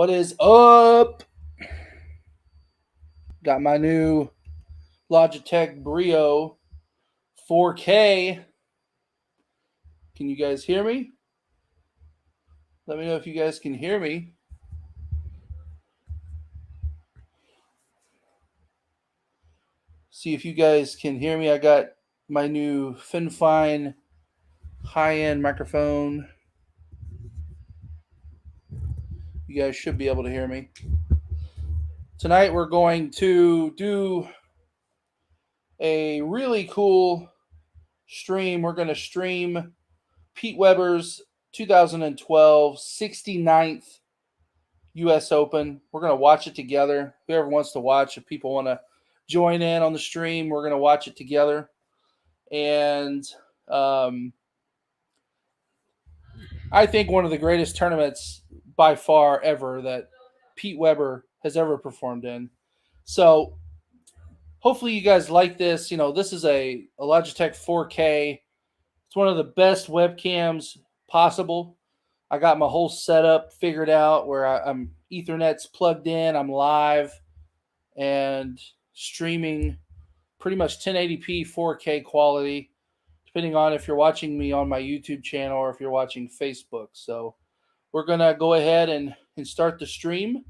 What is up? Got my new Logitech Brio 4K. Can you guys hear me? Let me know if you guys can hear me. See if you guys can hear me. I got my new FinFine high-end microphone. You guys should be able to hear me. Tonight we're going to do a really cool stream. We're going to stream Pete Weber's 2012 69th U.S. Open. We're going to watch it together. Whoever wants to watch, if people want to join in on the stream, we're going to watch it together. And I think one of the greatest tournaments by far ever that Pete Weber has ever performed in. So hopefully you guys like this. You know, this is a Logitech 4K. It's one of the best webcams possible. I got my whole setup figured out where I'm Ethernet's plugged in. I'm live and streaming pretty much 1080p 4K quality, depending on if you're watching me on my YouTube channel or if you're watching Facebook. So we're going to go ahead and start the stream.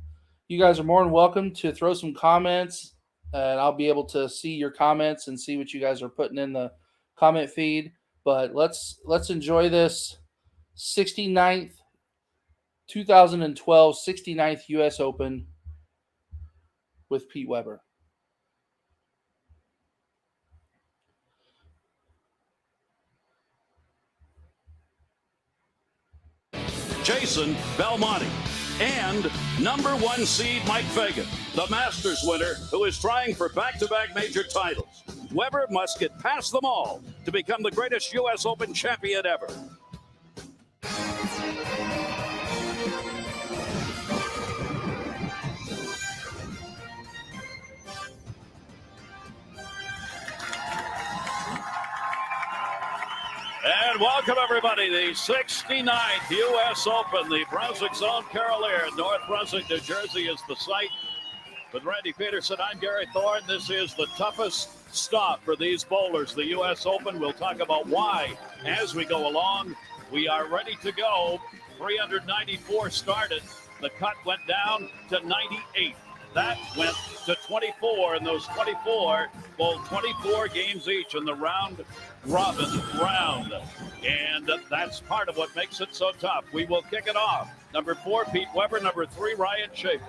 You guys are more than welcome to throw some comments, and I'll be able to see your comments and see what you guys are putting in the comment feed. But let's enjoy this 69th 2012 69th U.S. Open with Pete Weber. Jason Belmonte and number one seed Mike Fagan, the Masters winner who is trying for back-to-back major titles. Weber must get past them all to become the greatest U.S. Open champion ever. And welcome, everybody, the 69th U.S. Open, the Brunswick Zone Cavalier. North Brunswick, New Jersey is the site. With Randy Peterson, I'm Gary Thorne. This is the toughest stop for these bowlers, the U.S. Open. We'll talk about why as we go along. We are ready to go. 394 started. The cut went down to 98. That went to 24, and those 24 bowled 24 games each in the round-robin round. And that's part of what makes it so tough. We will kick it off. Number 4, Pete Weber. Number 3, Ryan Schaefer.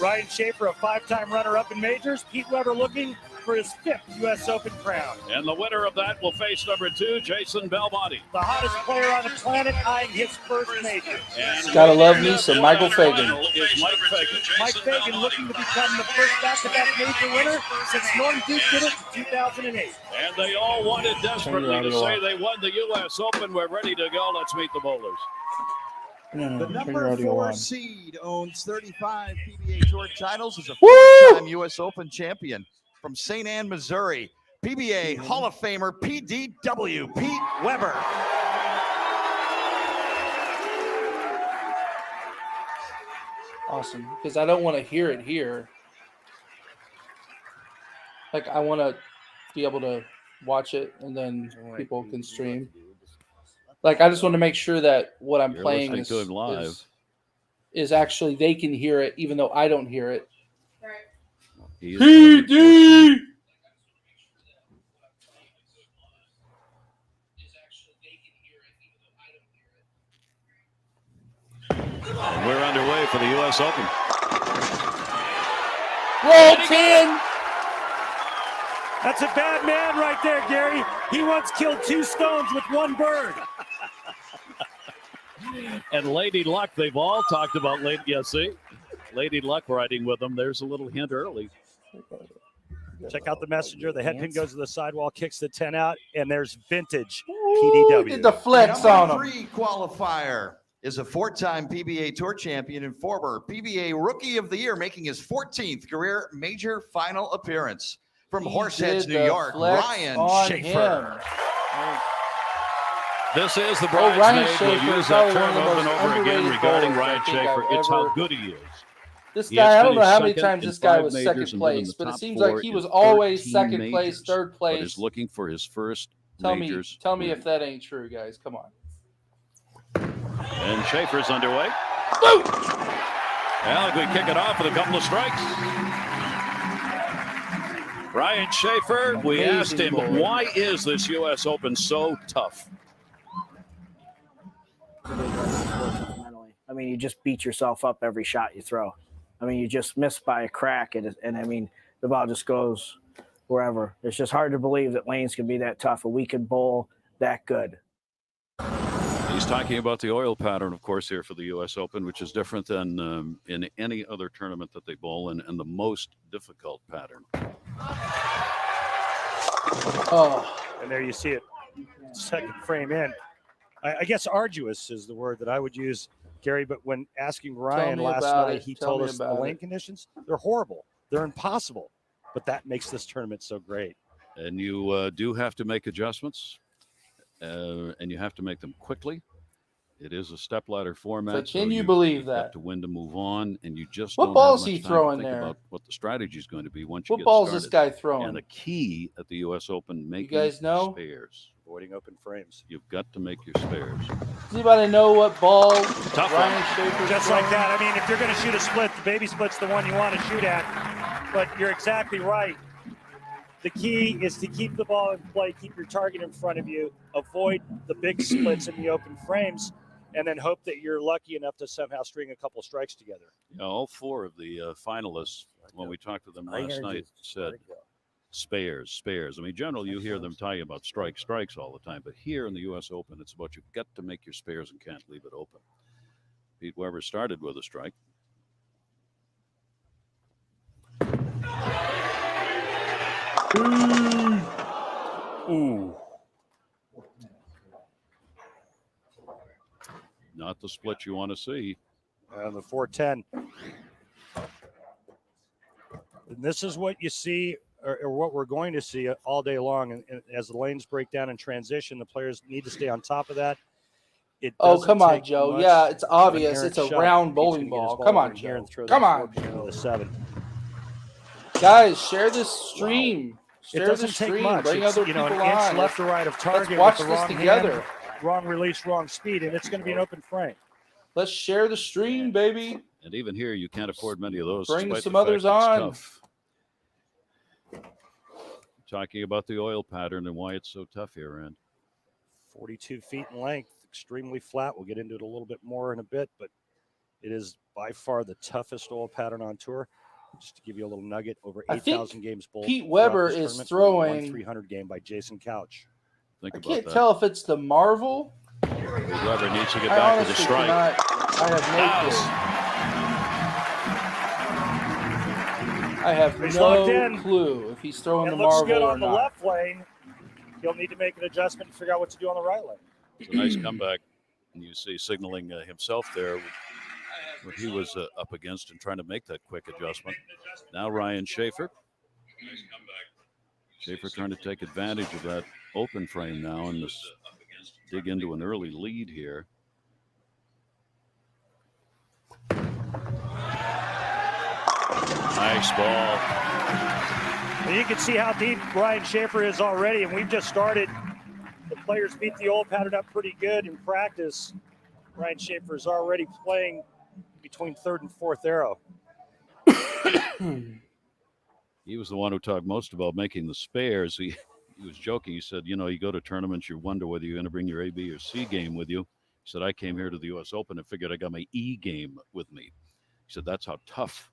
Ryan Schaefer, a 5-time runner-up in majors. Pete Weber looking for his 5th U.S. Open crown. And the winner of that will face number 2, Jason Belmonte. The hottest player on the planet eyeing his first major. And gotta love me some Michael Fagan. Is Mike Fagan. Mike Fagan looking to become the first back-to-back major winner since Norm Duke did it in 2008. And they all wanted desperately to say they won the U.S. Open. We're ready to go. Let's meet the bowlers. The number 4 seed owns 35 PBA Tour titles, is a 4-time U.S. Open champion from St. Anne, Missouri. PBA Hall of Famer PDW, Pete Weber. Awesome, because I don't want to hear it here. Like, I want to be able to watch it and then people can stream. Like, I just want to make sure that what I'm playing is actually they can hear it, even though I don't hear it. PD! We're underway for the U.S. Open. Roll 10! That's a bad man right there, Gary. He once killed 2 stones with 1 bird. And Lady Luck, they've all talked about Lady Luck riding with them. There's a little hint early. Check out the messenger. The head pin goes to the sidewall, kicks the 10 out, and there's vintage PDW. Get the flex on him. Number 3 qualifier is a 4-time PBA Tour champion and former PBA Rookie of the Year, making his 14th career major final appearance. From Horseheads, New York, Ryan Schaefer. This is the Ryan bridesmaid. Schaefer We'll is use that probably one term of the over most and over again underrated regarding bowlers I Ryan think Schaefer. I've It's ever- how good he is. This He has guy, I don't know finished how many second times in this guy 5 was majors second and been in place, the but it top seems 4 like he in was always 13 second place, majors, third but is place. looking for his first Tell majors. me if that ain't true, guys. Come on. And Schaefer's underway. Boom! Well, we kick it off with a couple of strikes. Ryan Schaefer, we asked him, why is this U.S. Open so tough? I mean, you just beat yourself up every shot you throw. I mean, you just miss by a crack, and I mean, the ball just goes wherever. It's just hard to believe that lanes can be that tough, and we can bowl that good. He's talking about the oil pattern, of course, here for the U.S. Open, which is different than in any other tournament that they bowl in, and the most difficult pattern. Oh, And there you see it, second frame in. I guess arduous is the word that I would use, Gary, but when asking Ryan last night, he told us the lane conditions, they're horrible. They're impossible. But that makes this tournament so great. And you do have to make adjustments, and you have to make them quickly. It is a stepladder format. So can you believe you've that? got to win to move on, and you just What don't ball have is much he time throwing to think there? about what the strategy is going to be once you What get ball is started. this guy throwing? And the key at the U.S. Open, making guys know? spares. Avoiding open frames. You've got to make your spares. Does anybody know what ball Tough Ryan one. Schaefer's Just throwing? like that. I mean, if you're going to shoot a split, the baby split's the one you want to shoot at. But you're exactly right. The key is to keep the ball in play, keep your target in front of you, avoid the big splits in the open frames, and then hope that you're lucky enough to somehow string a couple strikes together. Yeah, all 4 of the finalists, when we talked to them last night, said spares. I mean, generally, you hear them talking about strikes all the time, but here in the U.S. Open, it's about you've got to make your spares and can't leave it open. Pete Weber started with a strike. Ooh. Not the split you want to see. And the 410. And this is what you see, or what we're going to see all day long. And as the lanes break down in transition, the players need to stay on top of that. Come on, Joe. Yeah, it's obvious. It's a round bowling ball. Come on, Joe. Come on. The 7. Guys, share this stream. Share It doesn't the take stream. much. Bring It's, other people an inch on. left or right of target. watch with the this wrong together. hand, wrong release, wrong speed, and it's going to be an open frame. Let's share the stream, baby. And even here, you can't afford many of those. Bring despite some the fact others it's on. tough. Talking about the oil pattern and why it's so tough here, Rand. 42 feet in length, extremely flat. We'll get into it a little bit more in a bit, but it is by far the toughest oil pattern on tour. Just to give you a little nugget, over 8,000 games bowled. Pete Weber is throwing 300 game by Jason Couch. Think I about can't that. tell if it's the Marvel. Weber needs to get I back with the honestly strike. I have He's locked no in. clue if he's throwing It the looks Marvel good or on the not. left lane. He'll need to make an adjustment and figure out what to do on the right lane. It's a nice comeback. And you see signaling himself there what he was up against and trying to make that quick adjustment. Now Ryan Schaefer. Schaefer trying to take advantage of that open frame now and this dig into an early lead here. Nice ball. And you can see how deep Ryan Schaefer is already, and we've just started. The players beat the old pattern up pretty good in practice. Ryan Schaefer is already playing between 3rd and 4th arrow. He was the one who talked most about making the spares. He was joking. He said, you know, you go to tournaments, you wonder whether you're going to bring your A, B, or C game with you. He said, I came here to the U.S. Open and figured I got my E game with me. He said, that's how tough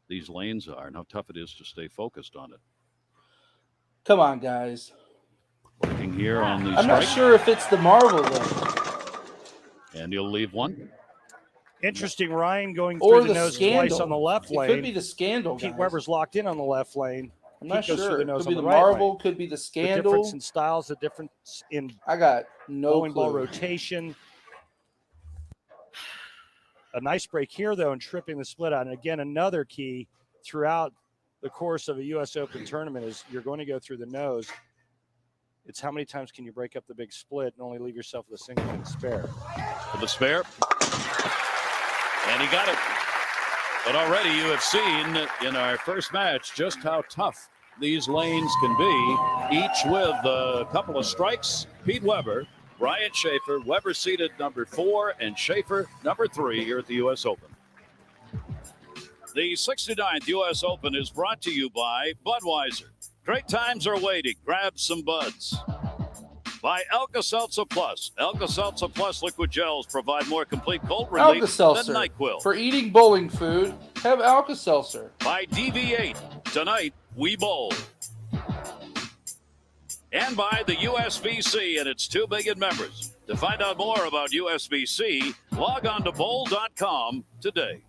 these lanes are and how tough it is to stay focused on it. Come on, guys. Working here on the I'm not sure if it's the Marvel though. And he'll leave one. Interesting, Ryan going Or through the nose scandal. twice on the left It lane. could be the scandal. Pete guys. Weber's locked in on the left lane. I'm not Pete goes sure. through the nose Could be on the the right Marvel. lane. Could be the The scandal. difference in styles, the difference in I got no bowling clue. ball rotation. A nice break here, though, and tripping the split out. And again, another key throughout the course of a U.S. Open tournament is you're going to go through the nose. It's how many times can you break up the big split and only leave yourself with a single pin spare. For the spare. And he got it. But already you have seen in our first match just how tough these lanes can be, each with a couple of strikes. Pete Weber, Ryan Schaefer, Weber seated number 4, and Schaefer number 3 here at the U.S. Open. The 69th U.S. Open is brought to you by Budweiser. Great times are waiting. Grab some buds. By Alka-Seltzer Plus. Alka-Seltzer Plus liquid gels provide more complete cold relief than Alka-Seltzer. NyQuil. For eating bowling food, have Alka-Seltzer. By DV8. Tonight, we bowl. And by the USBC and its 2 million members. To find out more about USBC, log on to bowl.com today.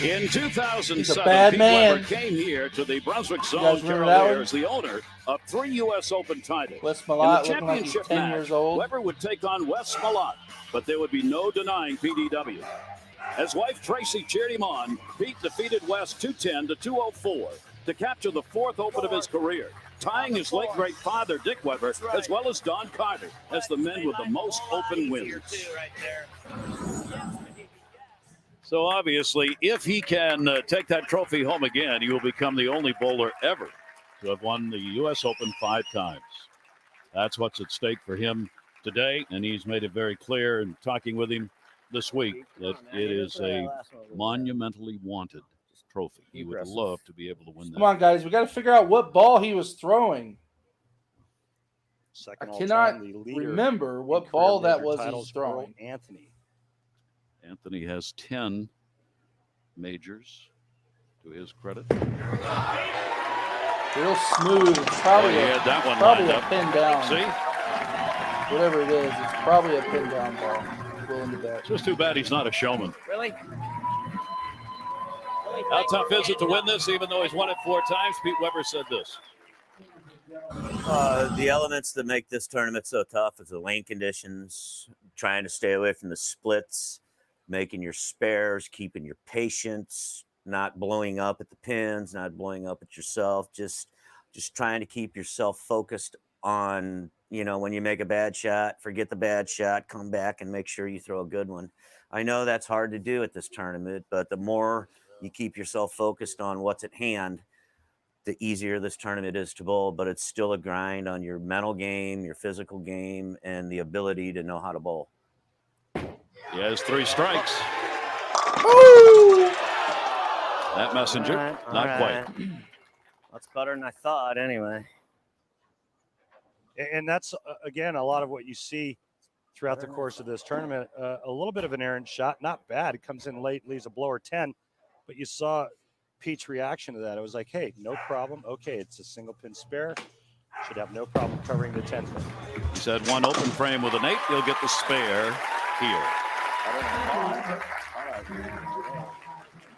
In 2007, Pete Weber came here to the Brunswick Zone Cavalier as the owner of 3 U.S. Open titles. Wes Malott, in the championship like 10 match, years old. Weber would take on Wes Malott, but there would be no denying PDW. As wife Tracy cheered him on, Pete defeated Wes 210 to 204 to capture the 4th Open of his career, tying his late great father Dick Weber as well as Don Carter as the men with the most Open wins. So obviously, if he can take that trophy home again, he will become the only bowler ever to have won the U.S. Open 5 times. That's what's at stake for him today, and he's made it very clear in talking with him this week that it is a monumentally wanted trophy. He would love to be able to win that. Come on, guys. We got to figure out what ball he was throwing. Second I cannot remember what ball that was he's throwing. Anthony has 10 majors to his credit. Real smooth. It's probably, that one probably lined a up. pin down. See? Whatever it is, it's probably a pin down ball. Willing to bet. It's just too bad he's not a showman. Really? How tough is it to win this, even though he's won it 4 times? Pete Weber said this. The elements that make this tournament so tough is the lane conditions, trying to stay away from the splits, making your spares, keeping your patience, not blowing up at the pins, not blowing up at yourself, just trying to keep yourself focused on, when you make a bad shot, forget the bad shot, come back and make sure you throw a good one. I know that's hard to do at this tournament, but the more you keep yourself focused on what's at hand, the easier this tournament is to bowl, but it's still a grind on your mental game, your physical game, and the ability to know how to bowl. He has 3 strikes. Woo! That messenger, not quite. That's better than I thought anyway. And that's, again, a lot of what you see throughout the course of this tournament. A little bit of an errant shot, not bad. It comes in late, leaves a blower 10. But you saw Pete's reaction to that. It was like, hey, no problem. Okay, it's a single pin spare. Should have no problem covering the 10 pin. He said 1 open frame with an 8. He'll get the spare here.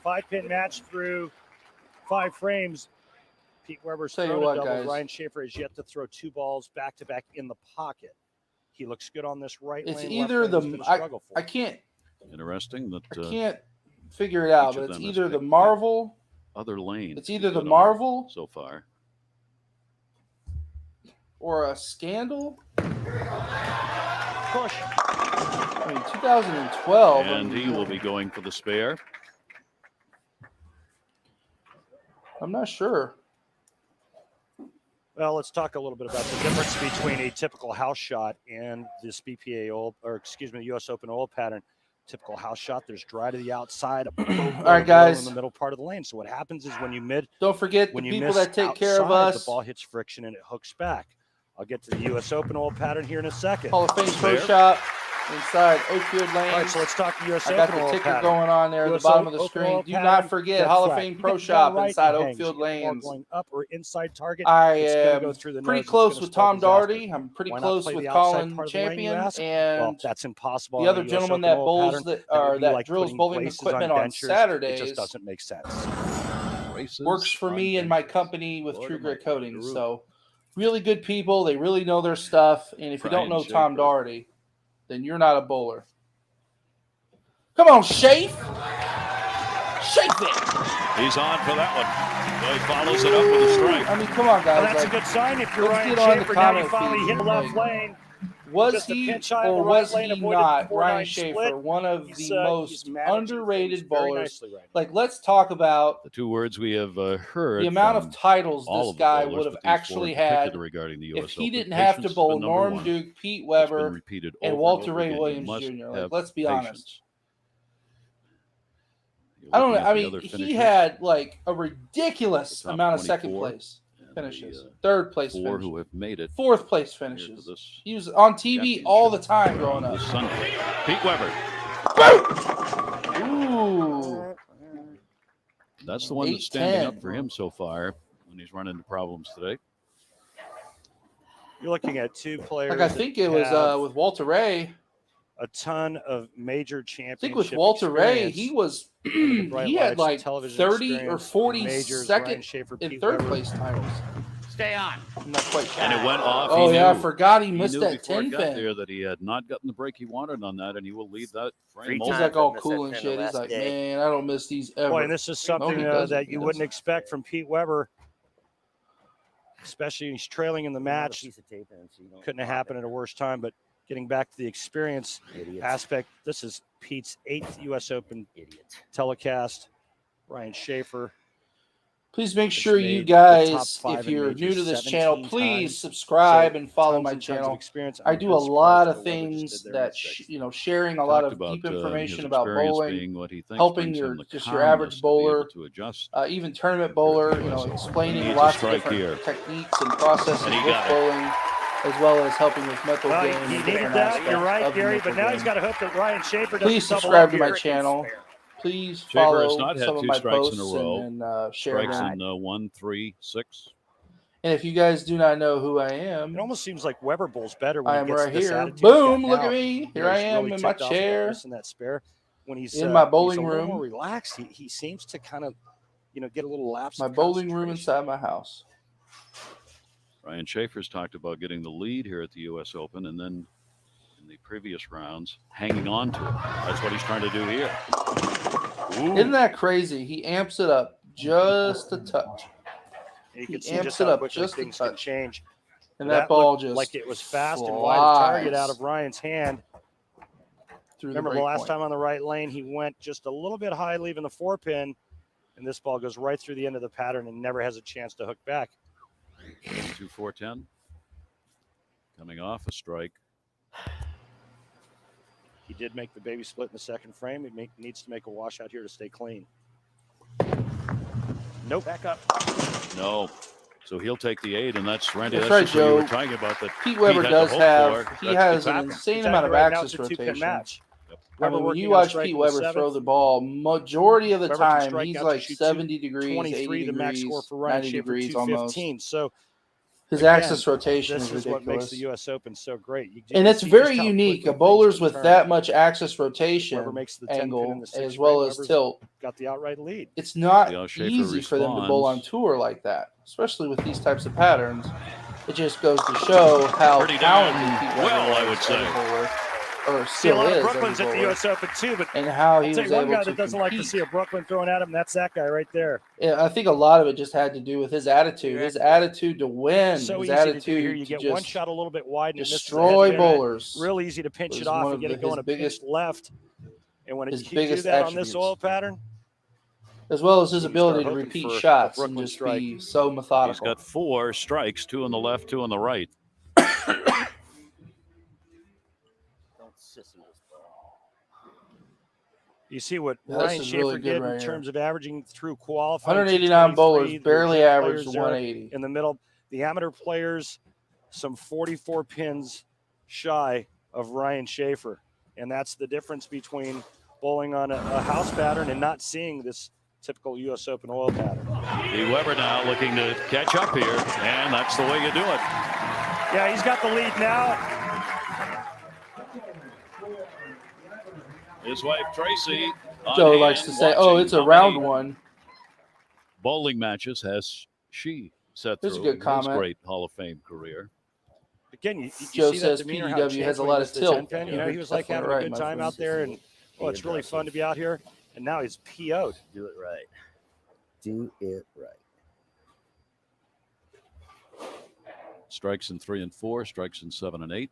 5-pin match through 5 frames. Pete Weber's Tell you thrown a what, double. guys. Ryan Schaefer has yet to throw 2 balls back-to-back in the pocket. He looks good on this right It's lane. either left lane the has been a struggle for I him. can't Interesting that I can't figure it out, each of but it's them has either the picked Marvel. other lanes. It's either to the get on Marvel so far. or a Scandal. Push. I mean, 2012. And he will be going for the spare. I'm not sure. Well, let's talk a little bit about the difference between a typical house shot and this BPA U.S. Open oil pattern. Typical house shot, there's dry to the outside. All right, guys. In the middle part of the lane. So what happens is when you Don't forget the people that take care of outside, us. the ball hits friction and it hooks back. I'll get to the U.S. Open oil pattern here in a second. Hall of Fame Pro Shop inside Oakfield Lane. All right, so let's talk U.S. I Open got the oil ticker pattern. going on there at the US bottom of the Open screen. oil Do pattern, not forget dead Hall of flat. Fame You Pro get Shop right, inside it hangs. Oakfield You get the ball Lanes. going up or inside target. I It's gonna am go through the pretty nose. It's close gonna with spell Tom disaster. Daugherty. I'm pretty Why not close play with the outside Colin part of the lane, you Champion. ask? Well, And that's impossible. the on other US gentleman Open that oil bowls pattern. that That would or be that like drills putting bowling places equipment on dentures. It Saturdays just doesn't make sense. Races works for me and my company with Florida True Grit Mike Coatings. Garou. So really good people. They really know their stuff. And if you don't Brian know Tom Schaefer. Daugherty, then you're not a bowler. Come on, Shafe. Shake it. He's on for that one. So he follows it up with a strike. I mean, come on, guys. Well, that's like, a good sign if you're let's Ryan get on the Schaefer. Now you comment finally feed. hit the left Like, lane. was Just a he pinch high on or the right was lane, he avoided not, 4-9 Ryan split. Schaefer, one of He's, the most he's managing underrated things very bowlers? nicely right now. Like, let's talk about The two words we have heard. the amount from of titles all this of the guy bowlers, would have but these four in actually particular had regarding the if US he Open. didn't have to Patience has bowl been number Norm one. Duke, Pete It's been Weber, repeated and over Walter over Ray again. You Williams must Jr. Like, have let's be patience. honest. You're I don't know. looking at I the mean, other he finishers, had like a ridiculous the top amount of second 24, place and finishes, the, third place four finishes, who have made it fourth place here to finishes. this He was on TV all the time growing round up. this Sunday. Pete Weber. Ooh, That's the one that's standing 8-10. up for him so far when he's run into problems today. You're looking at two players. like I think it was have with Walter Ray. a ton of major I championship think with Walter Ray, he was Bright he had Lights like television 30 or experience, 40 majors, Ryan second Schaefer, and Pete third Weber. place titles. Stay on. I'm not quite sure. And it went off. Oh He yeah, I knew. forgot he He missed knew that before 10 it got pin. there that he had not gotten the break he wanted on that, and he will leave that frame Three He's open. like all Missed cool that and pin shit. the He's last like, day. man, I don't miss these ever. Boy, and this is something he doesn't. that He you wouldn't doesn't. expect from Pete Weber, especially when he's trailing in the match. Piece of tape in so you don't Couldn't have pop happened at a worse time, but getting back to the experience it. Idiots. aspect, this is Pete's 8th U.S. Open Idiots. telecast. Ryan Schaefer. Please make has sure you made the top guys, 5 if in you're new majors to this 17 channel, please times. subscribe So and follow tons my and tons of channel. experience. I I'm do a surprised lot that of Weber just things did there that instead. sharing a lot Talked of about deep his information about experience bowling, being what he thinks helping brings your him the just your average calmness to be able bowler, to adjust. even tournament bowler. US Open. Explaining Needs a lots of strike different here. techniques and processes And he with got it. bowling, as well as helping with mental Well, game. he and needed different that. aspects You're right, of the Gary. mental But now he's game. got to hope that Ryan Schaefer doesn't Please double subscribe up to my here. channel. Please Schaefer has follow not had some of 2 my strikes in a posts row. and share Strikes them. in 1, 3, 6. And if you guys do not know who I It am, almost seems like Weber bowls better when I he am gets right this here. attitude he's got Boom! Look now. at me. You Here know, I he's am really in my ticked off about chair missing that spare. When he's in my he's bowling a little room. more relaxed, he seems to kind of get a little lapse. My of bowling room concentration. inside my house. Ryan Schaefer's talked about getting the lead here at the U.S. Open, and then in the previous rounds, hanging on to it. That's what he's trying to do here. Ooh. Isn't that crazy? He amps it up just a touch. You He can see amps just it how up quickly just a things can touch. change. And that ball looked just like it was fast and wide of target out of flies Ryan's hand. through Remember the the break last point. time on the right lane, he went just a little bit high, leaving the 4-pin, and this ball goes right through the end of the pattern and never has a chance to hook back. 2-4-10. Coming off a strike. He did make the baby split in the second frame. He needs to make a washout here to stay clean. Nope. Back up. No. So he'll take the 8, and that's Randy. That's That's right, just what you were Joe. talking about. That Pete Weber had does to hope have for. he That's has what's an happened. insane Exactly amount of right. Now axis it's a 2-pin rotation. match. Yep. I mean, Weber when working you on watch strike Pete in the Weber throw seventh. the ball, majority of the Weber can time strike he's out to like shoot 70 degrees, 23, 80 the max score degrees, for Ryan 90 Schaefer, degrees almost. 215. So His again, axis rotation this is is what makes ridiculous. the U.S. Open so great. You And can it's see very just how unique. quickly Bowlers things with can that turn. much axis Weber rotation makes the 10 pin in angle the 6th as well frame. as Weber's tilt. got the outright lead. It's not See how Schaefer easy for them to bowl on responds. tour like that, especially with these types of patterns. It just goes to show how Pretty darn talented Pete Weber well, I was would as say. a bowler, or See a still lot of is as a Brooklyns at the bowler, U.S. Open too, but and how he I'll tell was you one able guy to that doesn't like to compete. see a Brooklyn thrown at him. That's that guy right there. Yeah, I think a lot of it just had to do with his attitude. His attitude to win. So His easy to do attitude here. You to get one just shot a little bit wide and it misses the destroy headwind. bowlers. Real easy to pinch was it off one and of get it going his a biggest- pinch left. And when his you do biggest that on this attributes. oil pattern, As well as his you start ability to hoping repeat for a shots and Brooklyn just strike. be so He's methodical. got 4 strikes, 2 on the left, 2 on the right. Don't sissy this ball. you see what Yeah, this Ryan is Schaefer really good did right in here. terms of averaging through qualifying. 189 bowlers 223, barely the averaged players there 180. in the middle. The amateur players, some 44 pins shy of Ryan Schaefer. And that's the difference between bowling on a house pattern and not seeing this typical U.S. Open oil pattern. Pete Weber now looking to catch up here, and that's the way you do it. Yeah, he's got the lead now. His wife Tracy. on Joe hand, likes to say, "Oh, watching it's a how round many one." bowling matches has she set There's a through good in comment. his great Hall of Fame career. Again, you Joe see says that demeanor, how it PDW changed has a when lot he of missed the tilt. 10 pin. You know, he was like Definitely having right, a good my time friend. out there, and well, it's really fun to be out here. And now he's PO'd. Do it right. Do it right. Strikes in 3 and 4, strikes in 7 and 8.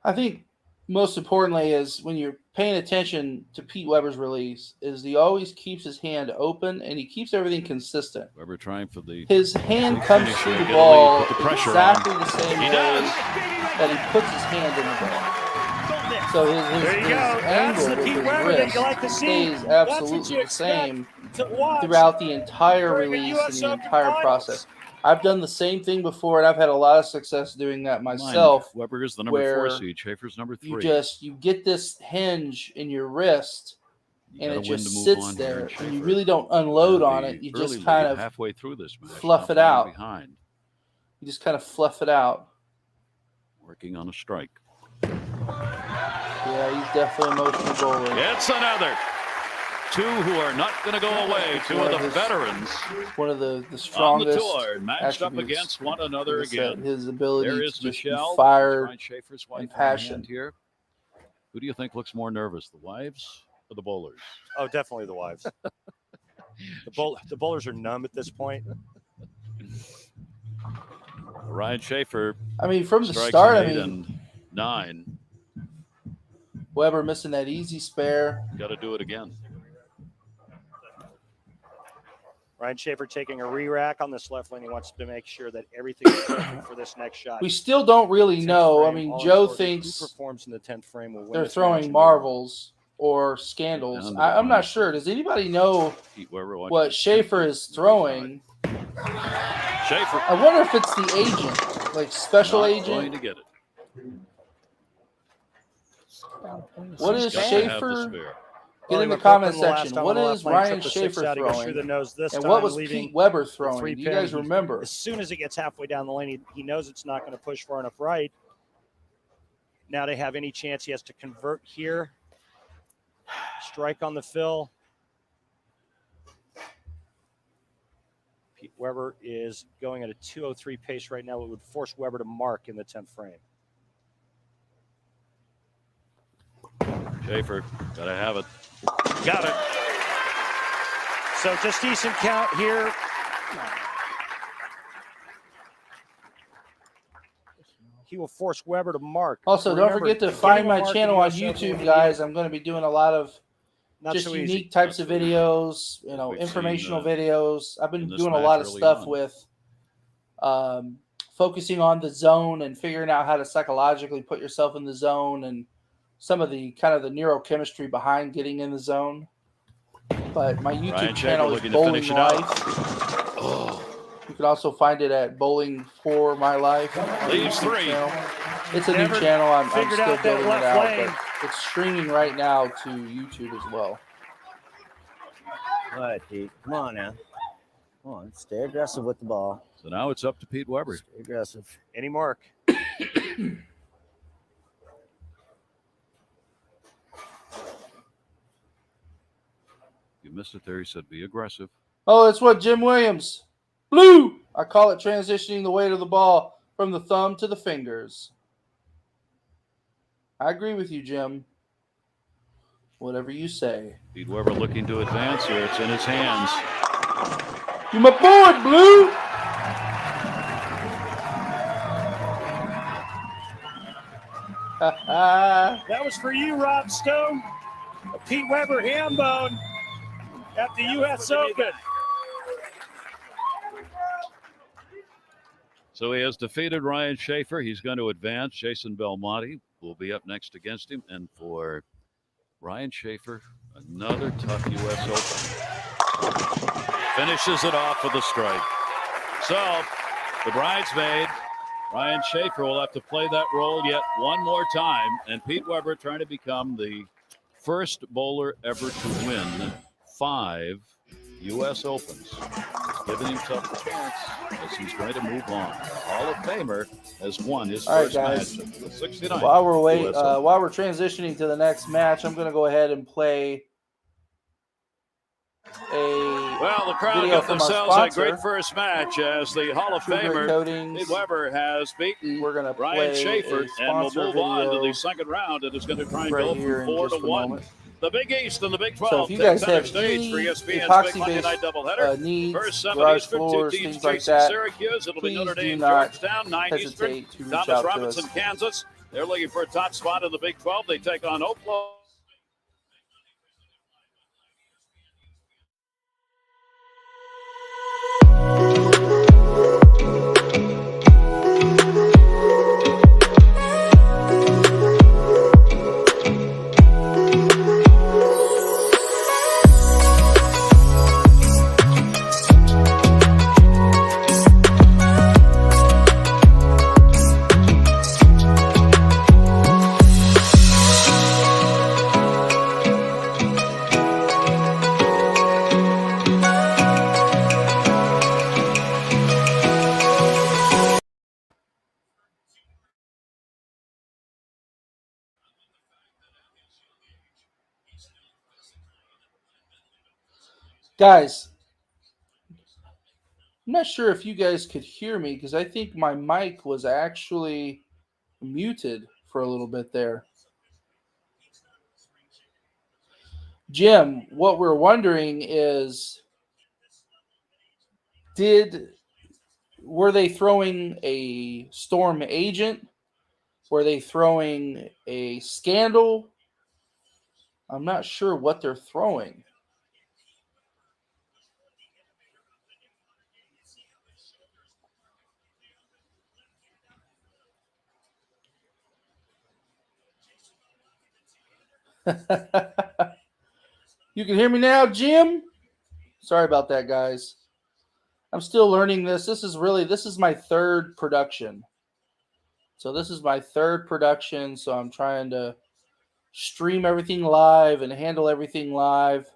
I think most importantly is when you're paying attention to Pete Weber's release is he always keeps his hand open and he keeps everything consistent. Weber trying for the His hand big comes finish through here, the get a lead, ball put the pressure exactly on. the same He way does. that he puts his hand in the ball. So There you his go. That's angle the with Pete his Weber that wrist you like to see. stays That's what absolutely you the same expect to watch throughout the entire during a release US and the Open entire Finals. process. I've done the same thing before, and I've had a lot of success doing that myself. Weber is the number 4 where seed. Schaefer's number 3. You get this hinge in your wrist, You and got it a win to just move sits on here in there, and you Schaefer. really don't unload on The it. You early just kind lead of halfway through this match. fluff now it out. falling behind. You just kind of fluff it out. Working on a strike. Yeah, he's definitely a motion bowler. It's another. 2 who are not going to go away. 2 of the veterans One of the on the strongest tour, matched up attributes against one another of the set, again. his ability There to is just be Michelle, fired Ryan Schaefer's wife, and on hand passion. here. Who do you think looks more nervous, the wives or the bowlers? Oh, definitely the wives. The bowlers are numb at this point. Ryan Schaefer. I mean, from the strikes start, in I 8 mean, and 9. Weber missing that easy spare. Got to do it again. Ryan Schaefer taking a re-rack on this left lane. He wants to make sure that everything is perfect for this next shot. We still don't really 10th know. I frame, mean, all Joe important. thinks Who performs in the 10th frame will win they're this match throwing and marvels or scandals. Down to the I'm not line. sure. Does anybody know Pete Weber watching what his Schaefer is throwing? Schaefer I wonder if it's the agent, like special not agent. going to get it. What is He's got to have the Schaefer? spare. Get Well, in the he went comment Brooklyn the last section. time What on the is left lane, Ryan took the 6 Schaefer out. He goes through throwing? the nose this And time, what was leaving Pete Weber the throwing? 3 Do you pin. guys remember? As soon as it gets halfway down the lane, he knows it's not going to push far enough right. Now to have any chance, he has to convert here. Strike on the fill. Pete Weber is going at a 2:03 pace right now. It would force Weber to mark in the 10th frame. Schaefer, got to have it. Got it. So just decent count here. He will force Weber to mark. Also, don't Remember, forget to getting find a my mark in channel on US Open YouTube, will be guys. I'm going to be doing a lot of not just so unique easy. types of videos, you know, We've informational seen, videos. I've been in this doing a match lot of early stuff on. with focusing on the zone and figuring out how to psychologically put yourself in the zone and some of the kind of the neurochemistry behind getting in the zone. But my YouTube Ryan channel Schaefer is looking to Bowling finish it out. Life. Oh, You can also find it at Bowling for My Life. Leaves 3. Channel. It's a Never new channel. I'm figured still out that building it left out, lane. but it's streaming right now to YouTube as well. All right, Pete. Come on now. Come on. Stay aggressive with the ball. so now it's up to Pete Weber. Stay aggressive. Any mark. You missed it there. He said, be aggressive. Oh, that's what Jim Williams. Blue! I call it transitioning the weight of the ball from the thumb to the fingers. I agree with you, Jim. Whatever you say. Pete Weber looking to advance here. It's in his hands. You my boy, Blue! That was for you, Rob Stone. A Pete Weber ham bone at the U.S. Open. So he has defeated Ryan Schaefer. He's going to advance. Jason Belmonte will be up next against him. And for Ryan Schaefer, another tough U.S. Open. Finishes it off with a strike. So the bridesmaid, Ryan Schaefer, will have to play that role yet one more time. And Pete Weber trying to become the first bowler ever to win 5 U.S. Opens. He's giving himself a chance as he's going to move on. The Hall of Famer has won his All right, first guys. match of the 69th. While we're US Open. while we're transitioning to the next match, I'm going to go ahead and play a Well, the crowd video got from our themselves a sponsor, great first match as the Hall of True Grit Famer Coatings. Pete Weber has beaten We're going to Ryan play Schaefer a and will sponsor move on to video the second round and is going to try and right go here from in 4 just to a 1. moment. The Big East and the Big 12 So if you take guys center have stage for any ESPN's Big Monday epoxy-based Night doubleheader. needs, First 7 garage Eastern, 2 floors, teams things like chasing that, Syracuse. It'll be please Notre do Dame, not Georgetown, 9 Eastern. hesitate to reach Thomas out to Robinson, us. Kansas. They're looking for a top spot in the Big 12. They take on Oklahoma. Guys, I'm not sure if you guys could hear me because I think my mic was actually muted for a little bit there. Jim, what we're wondering is, were they throwing a storm agent? Were they throwing a scandal? I'm not sure what they're throwing. You can hear me now, Jim? Sorry about that, guys. I'm still learning this. This is my third production. So this is my third production, so I'm trying to stream everything live and handle everything live.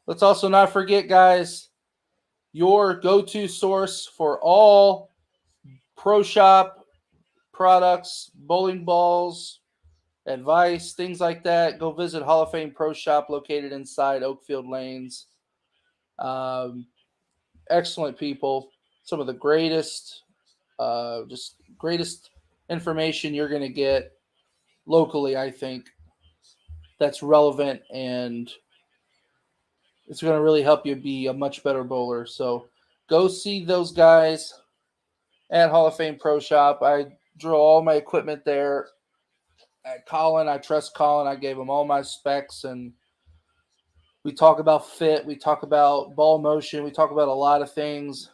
Let's also not forget, guys, your go-to source for all pro shop products, bowling balls, advice, things like that. Go visit Hall of Fame Pro Shop located inside Oakfield Lanes. Excellent people. Some of the greatest, greatest information you're going to get locally, I think, that's relevant, and it's going to really help you be a much better bowler. So go see those guys at Hall of Fame Pro Shop. I drew all my equipment there at Colin. I trust Colin. I gave him all my specs, and we talk about fit. We talk about ball motion. We talk about a lot of things.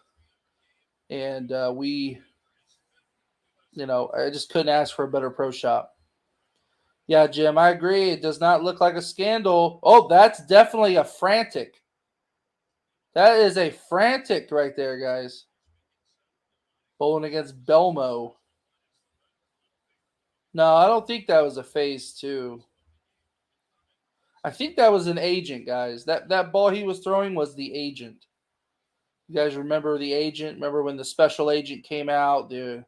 And I just couldn't ask for a better pro shop. Yeah, Jim, I agree. It does not look like a scandal. Oh, that's definitely a frantic. That is a frantic right there, guys. Bowling against Belmo. No, I don't think that was a phase 2. I think that was an agent, guys. That ball he was throwing was the agent. You guys remember the agent? Remember when the special agent came out? Good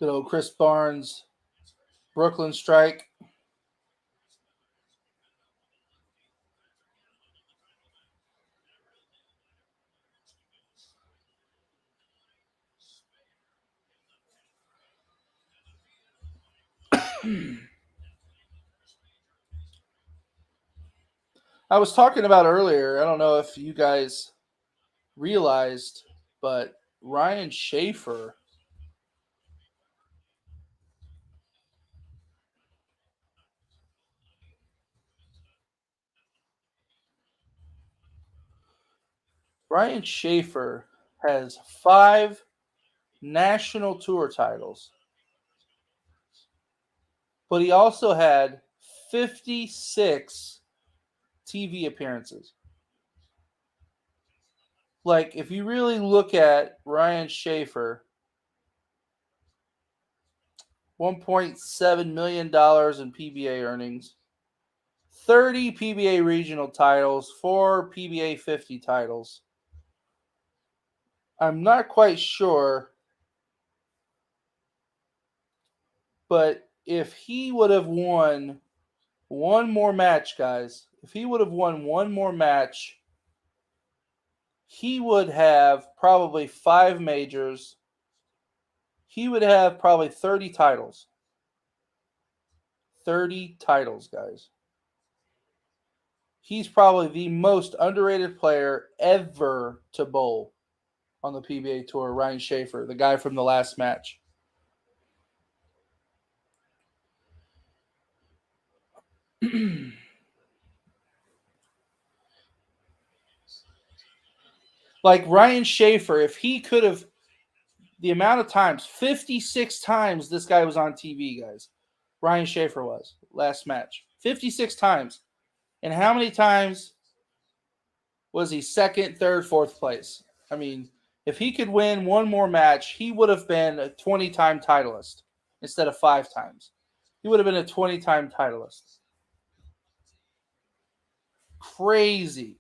old Chris Barnes, Brooklyn strike. I was talking about earlier, I don't know if you guys realized, but Ryan Schaefer has 5 national tour titles, but he also had 56 TV appearances. Like, if you really look at Ryan Schaefer, $1.7 million in PBA earnings, 30 PBA regional titles, 4 PBA 50 titles. I'm not quite sure, but if he would have won one more match, guys, if he would have won one more match, he would have probably 5 majors. He would have probably 30 titles. 30 titles, guys. He's probably the most underrated player ever to bowl on the PBA Tour, Ryan Schaefer, the guy from the last match. Like Ryan Schaefer, if he could have, the amount of times, 56 times this guy was on TV, guys. Ryan Schaefer was last match. 56 times. And how many times was he second, third, fourth place? I mean, if he could win one more match, he would have been a 20-time titleist instead of 5 times. He would have been a 20-time titleist. Crazy.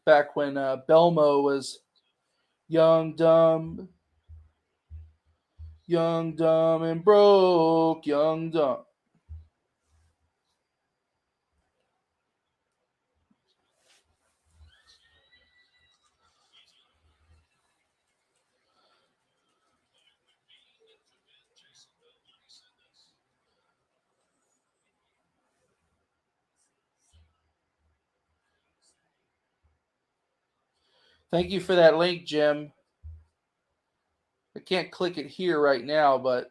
Back when Belmo was young, dumb, and broke, young, dumb. Thank you for that link, Jim. I can't click it here right now, but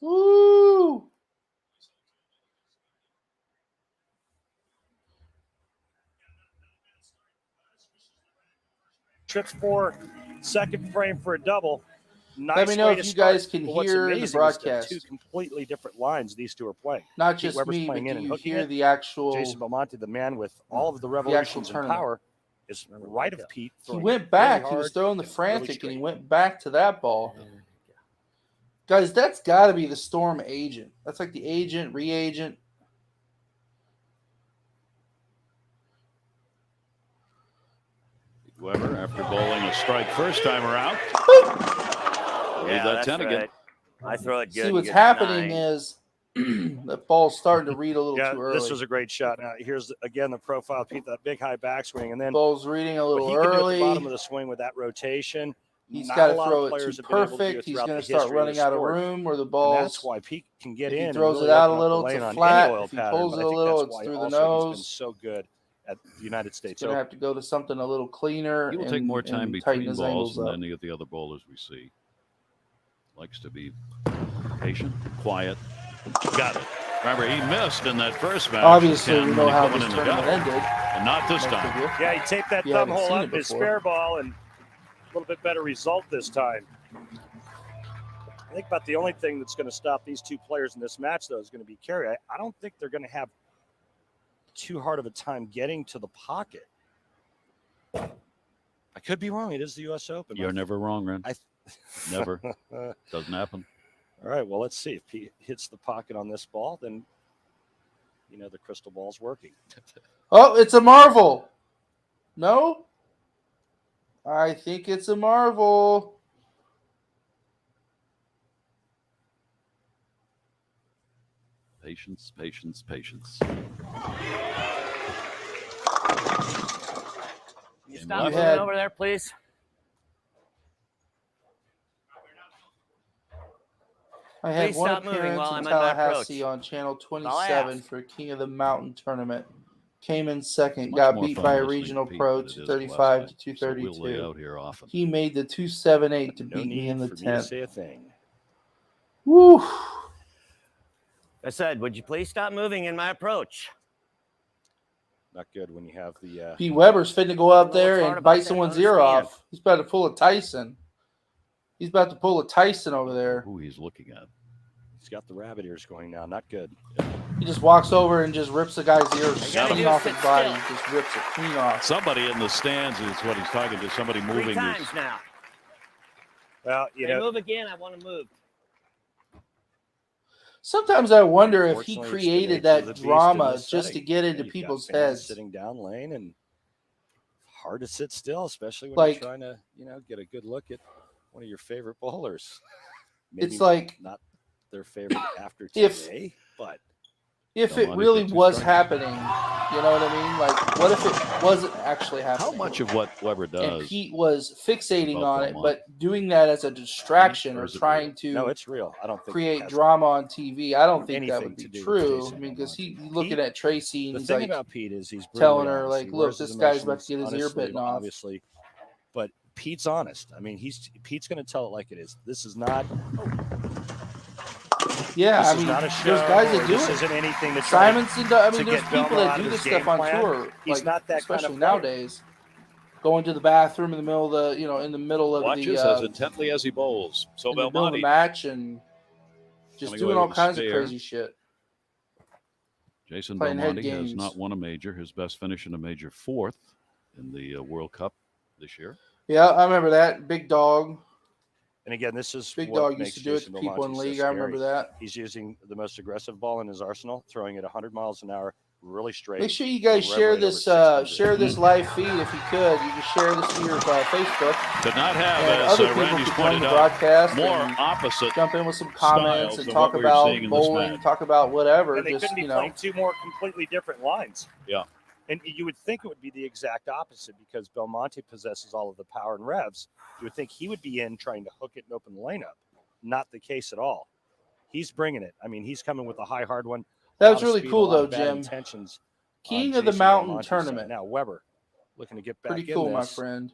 woo! Trips 4, second frame for a double. Nice. Let me know way if to you start. guys can But what's hear the amazing is broadcast. the 2 completely different lines these two are playing. Not Pete just Weber's me, but playing do in and you hooking hear it. the actual? Jason Belmonte, the man with all of the actual revolutions and tournament. power, is right of Pete. He went back. He was throwing the frantic, and he went back to that ball. Guys, that's got to be the Storm agent. That's like the agent, reagent. Weber, after bowling a strike first time around. Yeah, that that's 10 again. right. I throw it good. See, what's get happening 9. is that ball's starting to read a little too early. This was a great shot. Now, here's, again, the profile, Pete, that big high backswing. And then Ball's reading a what little he can do at the early. bottom of the swing with that rotation. He's not got a to lot throw of it players too have been able to do perfect. He's throughout going the to start history of running the out of sport. room where the And ball's. that's why Pete can get If in. he and throws really it out open a up little, the it's lane a on flat. any oil If he pattern, pulls but it I a think little, that's it's why through the also he's been nose. so good at the United States He's going to Open. have to go to something a little cleaner. He will and, take more time and tighten between his balls angles than up. any of the other bowlers we see. Likes to be patient, quiet. Got it. Remember, he missed in that first match. Obviously, 10 we when know he how put one this in the tournament gut. ended. And not this Most of time. you. Yeah, he taped that You thumb haven't hole seen up it his before. spare ball, and a little bit better result this time. I think about the only thing that's going to stop these two players in this match, though, is going to be carry. I don't think they're going to have too hard of a time getting to the pocket. I could be wrong. It is the U.S. Open. You're never wrong, Ren. Never. Doesn't happen. All right, well, let's see. If he hits the pocket on this ball, then, you know, the crystal ball's working. Oh, it's a marvel. No? I think it's a marvel. Patience, patience, patience. You Game stop left. moving over there, please. I had Please one stop moving appearance while in I'm on my Tallahassee approach. on Channel All I 27 ask. for King of the Mountain tournament. Came in second, Much got more beat fun by a listening regional to Pete pro than it is 235 last to night, so we'll lay 232. out here often. He made the 278 to No beat me in the need for me to 10th. say a thing. Woo! I said, would you please stop moving in my approach? Not good when you have the Pete Weber's fitting to go out You know what's there hard and about bite that? someone's I ear understand. off. He's about to pull a Tyson. He's about to pull a Tyson over there. Who he's looking at. he's got the rabbit ears going now. Not good. He just walks over and just rips the guy's ears gotta clean do off his sit body. still. Just rips it clean off. Somebody in the stands is what he's talking to. Somebody 3 moving times his. now. Well, you If they know, move again, I want to move. Sometimes I wonder if he Unfortunately, it's the created nature of that the beast in drama this just to setting. get into You've got people's fans heads. sitting down lane, and hard to sit still, especially when Like- you're trying to, get a good look at one of your favorite bowlers. It's like not their favorite after if- today, but If Belmonte it really did 2 was strikes. happening, you know what I mean? Like, what if it wasn't actually happening? How much of what Weber and does? Pete was fixating about on it, Belmonte? but doing that as a distraction Or or is it trying real? to no, it's real. I don't think it create has drama on TV. I don't think that anything would to be do with true. Jason I mean, because Belmonte. he's looking Pete- at Tracy and The he's thing like about Pete is he's telling brutally her, honest. like, He look, wears this his guy's about to emotions get his on ear sleeve, bitten off. obviously. But Pete's honest. I mean, Pete's going to tell it like it is. This is not. Yeah, This I is mean, not a there's show. guys that or do this it. isn't anything to try to Simonson, I mean, to there's get people Belmont that out do of this his stuff game on plan. tour. He's like, not that kind of especially player. nowadays. Going to the bathroom in the middle of the, in the middle of Watches the as intently as he bowls. So in the middle of the Belmonte match and just Coming doing away all with a kinds of spare. crazy shit. Jason Playing head Belmonte has games. not won a major. His best finish in a major, 4th in the World Cup this year. Yeah, I remember that. Big Dog. And again, this is Big what Dog makes used to do it Jason to people in Belmonte so league. I remember scary. that. He's using the most aggressive ball in his arsenal, throwing it 100 miles an hour, really straight. Make sure you guys Rev share rate over this 600. share this live feed if you could. You can share this to your Facebook. Did not have, And as other people Randy's can join pointed the out, broadcast more and opposite. jump in with some comments styles and than talk what we were about seeing in this bowling, match. talk about whatever. And they Just, couldn't be playing two more completely different lines. Yeah. And you would think it would be the exact opposite because Belmonte possesses all of the power and revs. You would think he would be in trying to hook it and open the lane up. Not the case at all. He's bringing it. I mean, he's coming with a high, hard one. That A was lot of really speed, cool, a lot though, of bad Jim. intentions King on of the Jason Mountain Belmonte's side. tournament. Now Weber looking to get back Pretty in cool, my this, friend.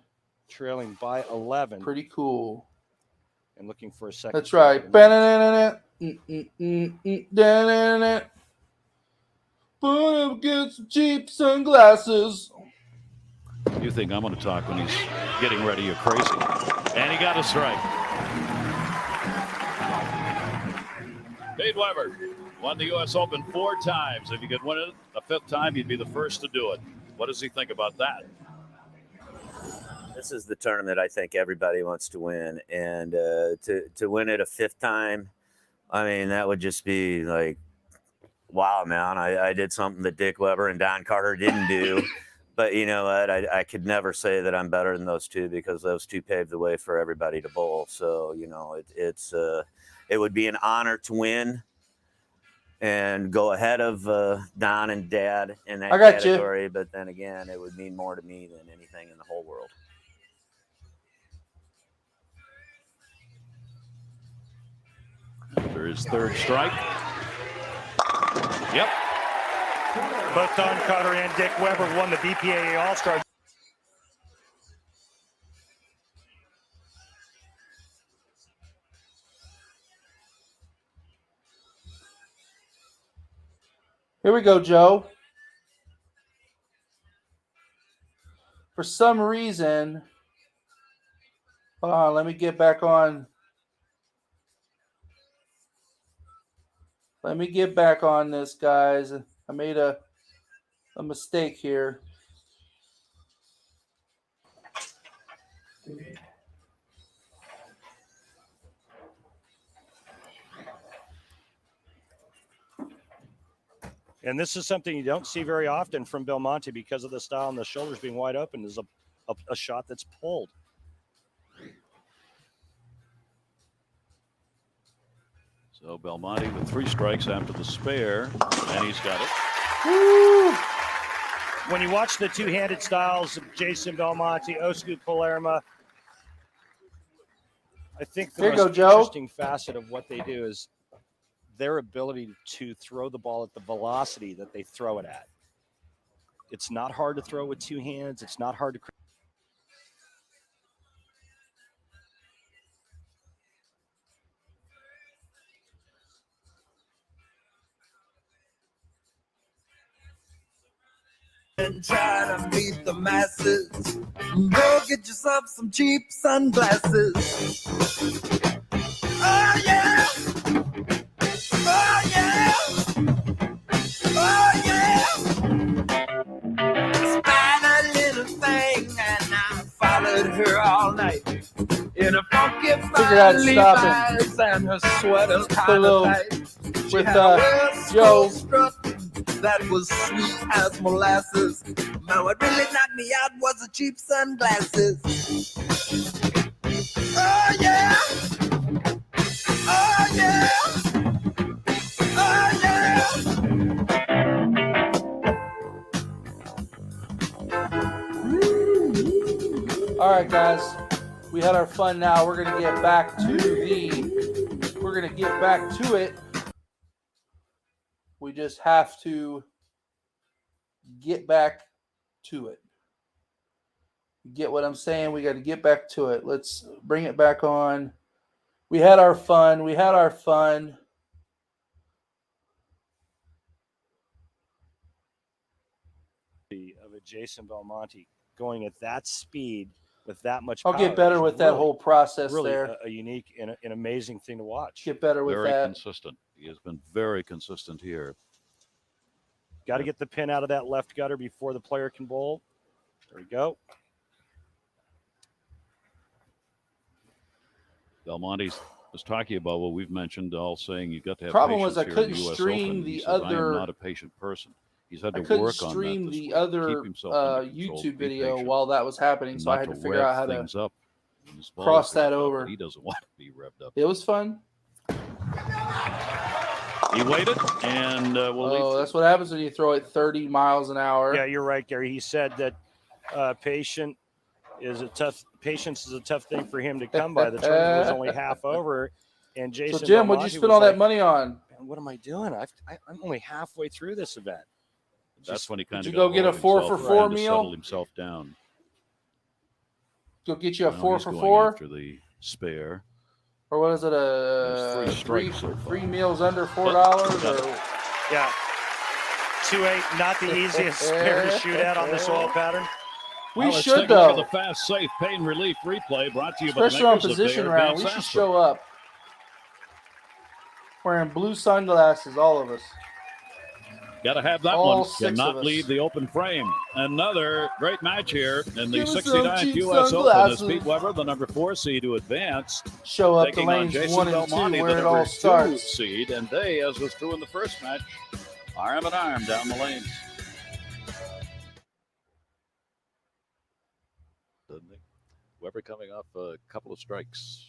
trailing by 11 Pretty cool. and looking for a second. That's right. Put up, get some cheap sunglasses. You think I'm going to talk when he's getting ready? You're crazy. And he got a strike. Pete Weber won the U.S. Open 4 times. If you could win it a 5th time, you'd be the first to do it. What does he think about that? This is the tournament I think everybody wants to win, and to win it a 5th time, I mean, that would just be like, wow, man, I did something that Dick Weber and Don Carter didn't do. But you know what? I could never say that I'm better than those two because those two paved the way for everybody to bowl. So, it would be an honor to win and go ahead of Don and Dad in that category. But then again, it would mean more to me than anything in the whole world. After his 3rd strike. Yep. Both Don Carter and Dick Weber won the BPA All-Star. Here we go, Joe. For some reason, hold on, let me get back on. Let me get back on this, guys. I made a mistake here. And this is something you don't see very often from Belmonte because of the style and the shoulders being wide open. Is a shot that's pulled. So Belmonte with 3 strikes after the spare, and he's got it. Woo! When you watch the two-handed styles of Jason Belmonte, Oscar Palermo, I think the Here you most go, Joe. interesting facet of what they do is their ability to throw the ball at the velocity that they throw it at. It's not hard to throw with 2 hands. It's not hard to and try to meet the masses. Go get yourself some cheap sunglasses. Oh yeah! Oh yeah! Oh yeah! Spied a little thing and I followed her all night. In a funky Figured I'd stop Levi's and her sweater's put a kind little of tight. with Joe. That was sweet as molasses. Man, what really knocked me out was the cheap sunglasses. Oh yeah! Oh yeah! Oh yeah! All right, guys, we had our fun. Now we're gonna get back to it. We just have to get back to it. Get what I'm saying? We got to get back to it. Let's bring it back on. We had our fun. Of a Jason Belmonte going at that speed with that much I'll power get better is with that whole process really there. a unique and an amazing thing to watch. Get better with Very that. consistent. He has been very consistent here. Got to get the pin out of that left gutter before the player can bowl. There we go. Belmonte was talking about what we've mentioned, all saying you got to have Problem patience was I here couldn't in the US stream Open. the He said, I am other. not a patient person. He's had I to couldn't work on that stream this the week. other Keep himself under control, YouTube be video patient, while that was happening, and so I not had to figure out how to things up when this ball cross is that revved up, over. but he doesn't want to be revved up. It was fun. He waited, and we'll leave. That's what happens when you throw it 30 miles an hour. Yeah, you're right, Gary. He said that patience is a tough thing for him to come by. The tournament was only half over, and Jason. So Jim, what'd you spend all that money on? Man, what am I doing? I'm only halfway through this event. That's when he kind of go get a 4-for-4 meal? Settled himself down. Go get you a Now 4-for-4 after the spare. or what is it? There's three strikes so far. Three meals under $4 or yeah. 2-8, not the easiest spare to shoot at on this oil pattern. We Let's should take a look at though. the fast, safe pain relief replay brought to you by the Especially on makers of position Bear round. We Advanced should Aspirin. show up. Wearing blue sunglasses, all of us. Got to have that All one. 6 Cannot of us. leave the open frame. Another great match here in the Give us some 69th cheap U.S. Open sunglasses. as Pete Weber, the number 4 seed, to advance. Show up to taking on lanes Jason 1 and 2 Belmonte, where the it all number 2 starts. seed, and they, as was true in the first match, arm in arm down the lanes. Weber coming off a couple of strikes.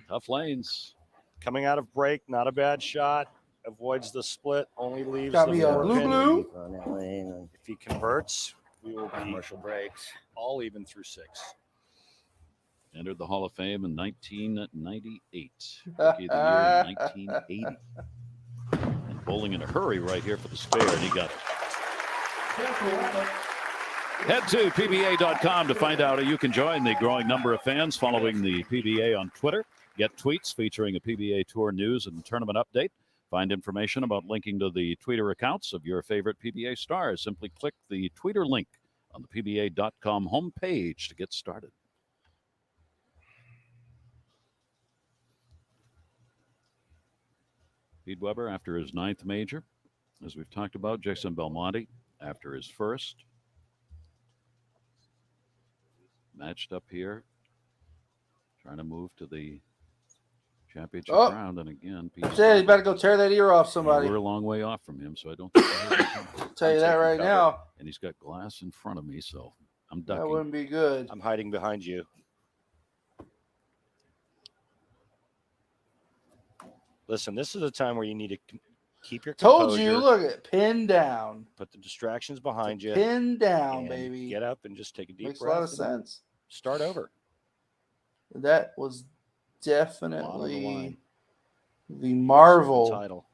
Tough lanes. Coming out of break, not a bad shot. Avoids the split, only leaves Got the me a four blue pin. blue. On that lane, If he converts, we will be commercial breaks. all even through 6. Entered the Hall of Fame in 1998. Rookie of the year in 1980. And bowling in a hurry right here for the spare, and he got it. Head to PBA.com to find out how you can join the growing number of fans following the PBA on Twitter. Get tweets featuring a PBA Tour news and tournament update. Find information about linking to the Twitter accounts of your favorite PBA stars. Simply click the Twitter link on the PBA.com homepage to get started. Pete Weber after his 9th major. As we've talked about, Jason Belmonte after his first. Matched up here. Trying to move to the championship round. And again, Pete's Yeah, you better go tear that ear off somebody. we're a long way off from him, so I don't think I'll tell you that right now. And he's got glass in front of me, so I'm ducking. That wouldn't be good. I'm hiding behind you. Listen, this is a time where you need to keep your composure. Told you, look at pin down. Put the distractions behind you. Pin down, and baby. Get up and just take a deep Makes a breath. lot of sense. Start over. That was Bottom of the definitely line. the marvel. Title.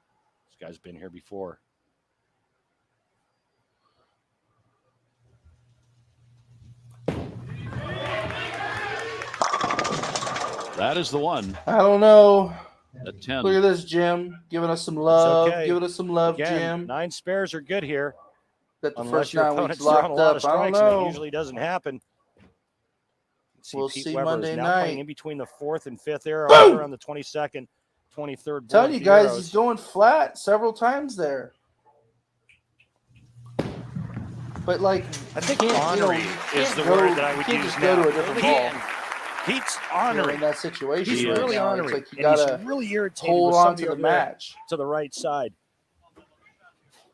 This guy's been here before. That is the one I don't know. at 10. Look at this, Jim. Giving us some love. okay. Giving us some love, Again, Jim. 9 spares are good here. That the Unless first your 9 opponent's weeks throwing a locked lot of up. I don't strikes, and it know. usually doesn't happen. We'll Pete see Weber Monday is now night. playing in between the 4th and 5th arrow Boom! around the 22nd, 23rd. board Telling you of the guys, arrows. he's going flat several times there. But But like, I think you ornery is the word that I would use go now. to a different ball. Pete's You know, ornery. in that situation. He's right really now. ornery. It's like you and he's gotta really irritated hold with on somebody to the over there match. to the right side.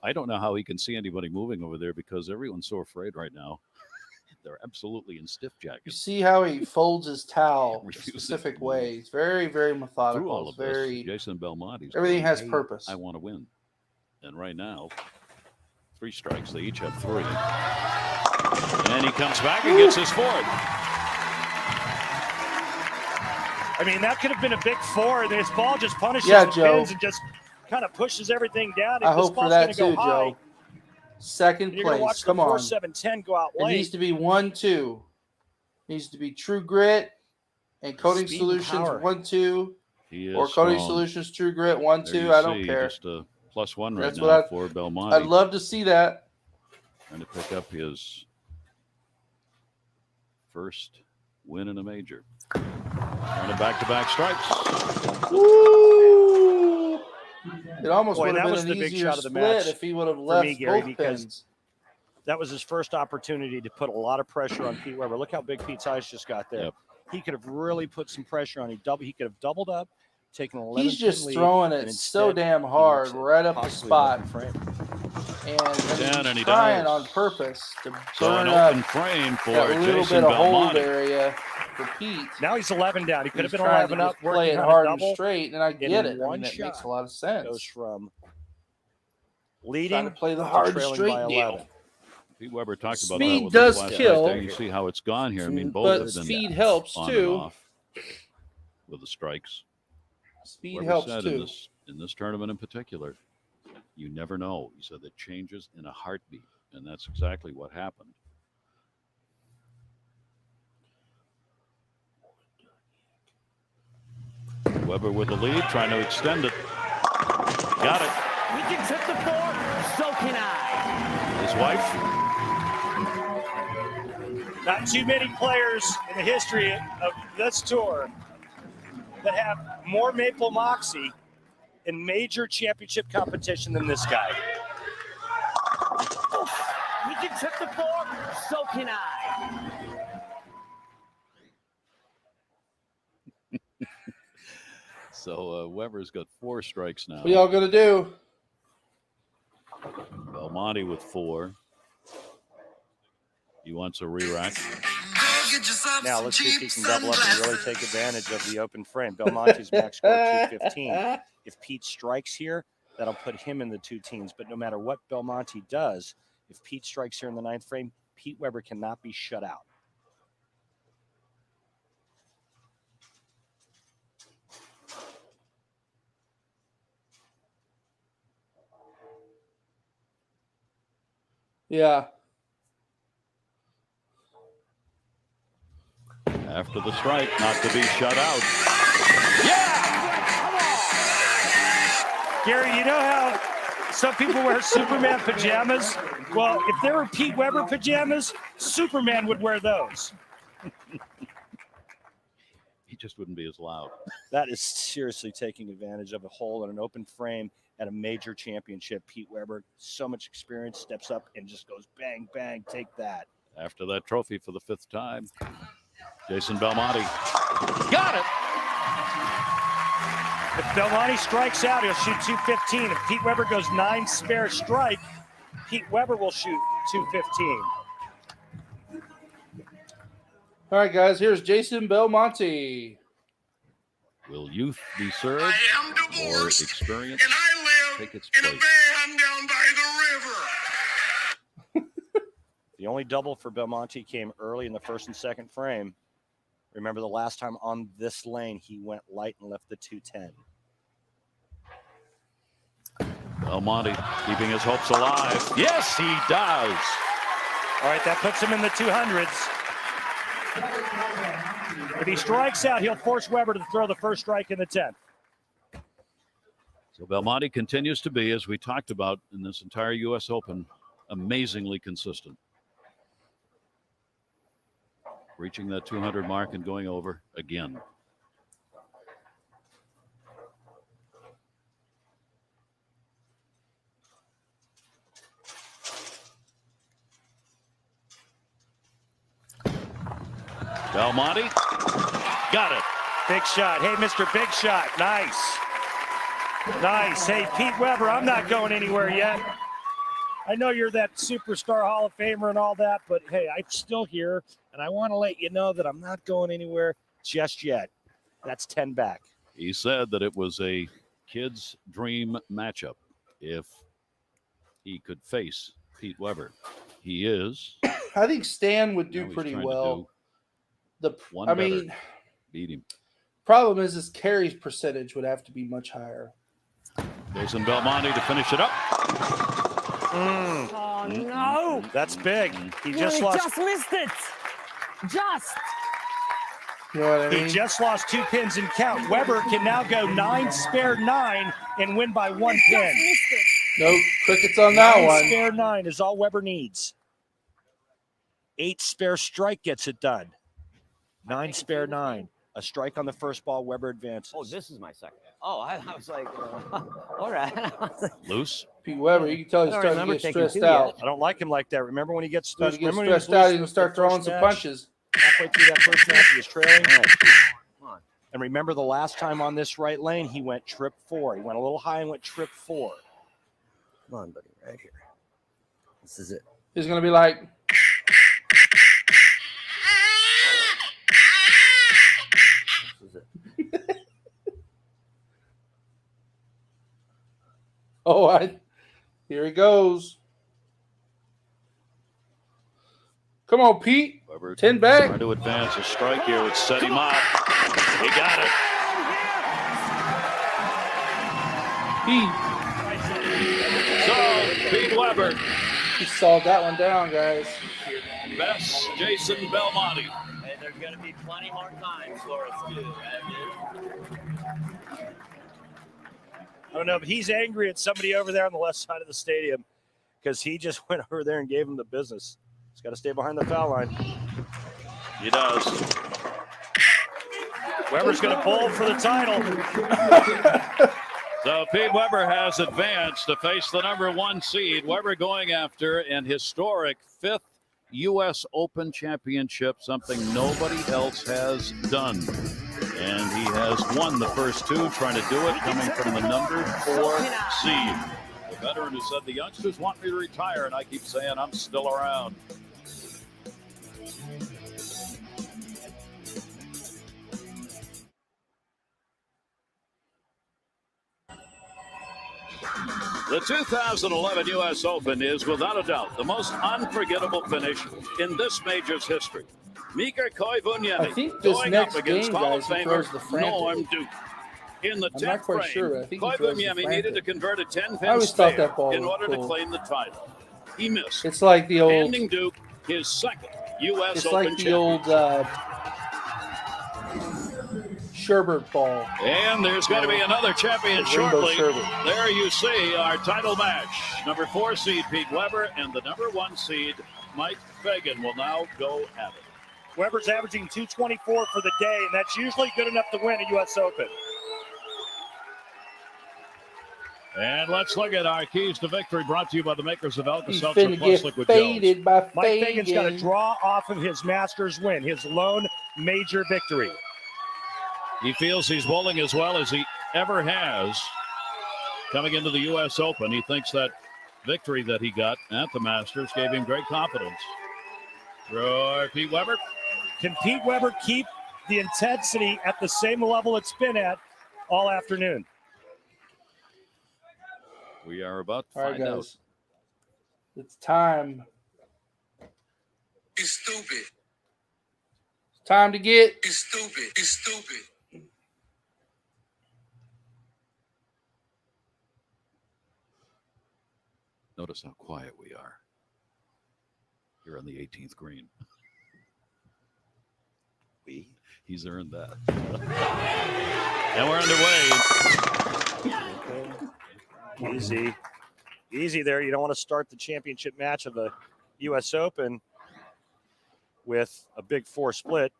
I don't know how he can see anybody moving over there because everyone's so afraid right now. They're absolutely in stiff You jackets. see how he folds his towel a Refusing specific to move. way. He's very, very methodical. Through all of very, this, Jason Belmonte's everything going, has "Hey, purpose. I want to win." And right now, 3 strikes. They each have 3. And he comes back and gets his 4th. I mean, that could have been a big 4, and his ball just punishes Yeah, the Joe. pins and just kind of pushes everything down. I If this hope for ball's that going to go too, high, Joe. Second you're going to place. watch the Come on. 4-7-10 go out It late. needs to be 1-2. Needs to be True Grit and Coating Speed and Solutions power. 1-2 He is or Coating strong. Solutions True Grit There 1-2. you I don't see, care. just a +1 right That's now what for Belmonte. I'd love to see that. Trying to pick up his first win in a major. On a back-to-back strikes. Woo! It almost Boy, would have that been was an the big easier shot of the split match if he would have for left me, Gary, both because pins. that was his first opportunity to put a lot of pressure on Pete Weber. Look how big Pete's eyes just got there. Yep. He could have really put some pressure on. He could have doubled up, taken an 11-pin He's just lead, throwing and it so instead, damn he hard makes it right up the possibly spot. an open frame. And I mean, Down, he's and he trying does. on purpose to So burn an up open frame for that little Jason bit of hold Belmonte. area for Pete. Now he's 11 down. He could have He's been trying 11 to up, just play working it on hard a and double. straight, and I And get in it. I mean, one it makes shot a lot of goes sense. from Trying leading to play the to hard and trailing straight by 11. deal. Pete Weber talked about Speed that with does us last kill. night. There you see how it's gone here. I mean, both But have been speed helps on too. and off with the strikes. Speed Weber helps said too. in this tournament in particular, you never know. He said it changes in a heartbeat, and that's exactly what happened. Weber with the lead, trying to extend it. Got it. We can tip the 4, so can I. His wife. Not too many players in the history of this tour that have more Maple Moxie in major championship competition than this guy. We can tip the 4, so can I. So Weber's got 4 strikes now. What y'all gonna do? Belmonte with 4. He wants a re-rack. Now let's see if he can double up and really take advantage of the open frame. Belmonte's max score 215. If Pete strikes here, that'll put him in the 2 teens. But no matter what Belmonte does, if Pete strikes here in the 9th frame, Pete Weber cannot be shut out. Yeah. After the strike, not to be shut out. Gary, you know how some people wear Superman pajamas? Well, if there were Pete Weber pajamas, Superman would wear those. He just wouldn't be as loud. That is seriously taking advantage of a hole in an open frame at a major championship. Pete Weber, so much experience, steps up and just goes bang, bang, take that. After that trophy for the 5th time, Jason Belmonte got it. If Belmonte strikes out, he'll shoot 215. If Pete Weber goes 9 spare strike, Pete Weber will shoot 215. All right, guys. Here's Jason Belmonte. Will youth be served or experience and I live take its in a place? van down by the river. The only double for Belmonte came early in the 1st and 2nd frame. Remember the last time on this lane, he went light and left the 210. Belmonte keeping his hopes alive. Yes, he does. All right, that puts him in the 200s. If he strikes out, he'll force Weber to throw the first strike in the 10th. So Belmonte continues to be, as we talked about in this entire U.S. Open, amazingly consistent. Reaching that 200 mark and going over again. Belmonte got it. Big shot. Hey, Mr. Big Shot. Nice. Nice. Hey, Pete Weber, I'm not going anywhere yet. I know you're that superstar Hall of Famer and all that, but hey, I'm still here, and I want to let you know that I'm not going anywhere just yet. That's 10 back. He said that it was a kid's dream matchup if he could face Pete Weber. He is. I think Stan would do Now he's pretty trying to well. do one better. Beat him. Problem is his carries percentage would have to be much higher. Jason Belmonte to finish it up. Oh, no. That's big. He You just lost. just missed it. Just. You know what I mean? He just lost 2 pins and count. Weber can now go 9 spare 9 and win by 1 Just pin. missed it. Nope, crickets on that 9 one. spare 9 is all Weber needs. 8 spare strike gets it done. 9 spare 9. A strike on the first ball, Weber advances. Oh, this is my second. Oh, I was like, all right. Loose. Pete Weber, you can tell he's I don't starting to remember get taking stressed 2 out. yet. I don't like him like that. Remember when he gets Starting to get remember when he was stressed out, he's losing going to start the throwing first some match? punches. Halfway through that first match, he was trailing. All right. Come on. And remember the last time on this right lane, he went trip 4. He went a little high and went trip 4. Come on, buddy. Right here. This is it. He's going to be like, This is it. here he goes. Come on, Pete. Weber 10 back. trying to advance a strike here would set him up. He got it. So Pete Weber He sawed that one down, guys. bests Jason Belmonte. Hey, there's going to be plenty more times for us, too. I don't know, but he's angry at somebody over there on the left side of the stadium because he just went over there and gave him the business. He's got to stay behind the foul line. He does. Weber's going to bowl for the title. So Pete Weber has advanced to face the number 1 seed. Weber going after an historic 5th U.S. Open championship, something nobody else has done. And he has won the first 2, trying to do it, coming from the number 4 seed. The veteran who said, the youngsters want me to retire, and I keep saying I'm still around. The 2011 U.S. Open is, without a doubt, the most unforgettable finish in this major's history. Mika I Koivuniemi think this going next up against game, Hall guys, of he throws the Famer frantic. Norm Duke. In the I'm not 10th quite frame, sure, but I think he throws the Koivuniemi frantic. needed to convert a 10-pin I always thought spare that ball in was order to cool. claim the title. He missed, It's like the old, handing Duke his 2nd U.S. it's Open like the championship. old sherbet ball. And there's going to be another champion Rainbow shortly. sherbet. There you see our title match. Number 4 seed Pete Weber and the number 1 seed Mike Fagan will now go at it. Weber's averaging 224 for the day, and that's usually good enough to win a U.S. Open. And let's look at our keys to victory, brought to you by the makers of He's Alka-Seltzer finna Plus get Liquid Gels. faded by Mike Fagan's got to Fagan. draw off of his Masters win, his lone major victory. He feels he's bowling as well as he ever has coming into the U.S. Open. He thinks that victory that he got at the Masters gave him great confidence. For Pete Weber. Can Pete Weber keep the intensity at the same level it's been at all afternoon? We are about to All right, find out. guys. It's time. You stupid. It's time to get. You stupid. You stupid. Notice how quiet we are here on the 18th green. He's earned that. And we're underway. Easy. Easy there. You don't want to start the championship match of the U.S. Open with a big 4 split.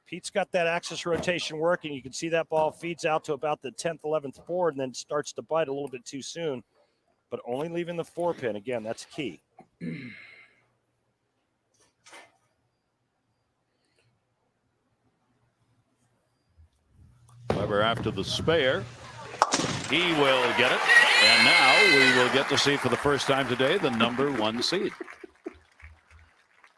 Pete's got that axis rotation working. You can see that ball feeds out to about the 10th, 11th board and then starts to bite a little bit too soon, but only leaving the 4 pin. Again, that's key. Weber after the spare. He will get it. And now we will get to see for the first time today the number 1 seed.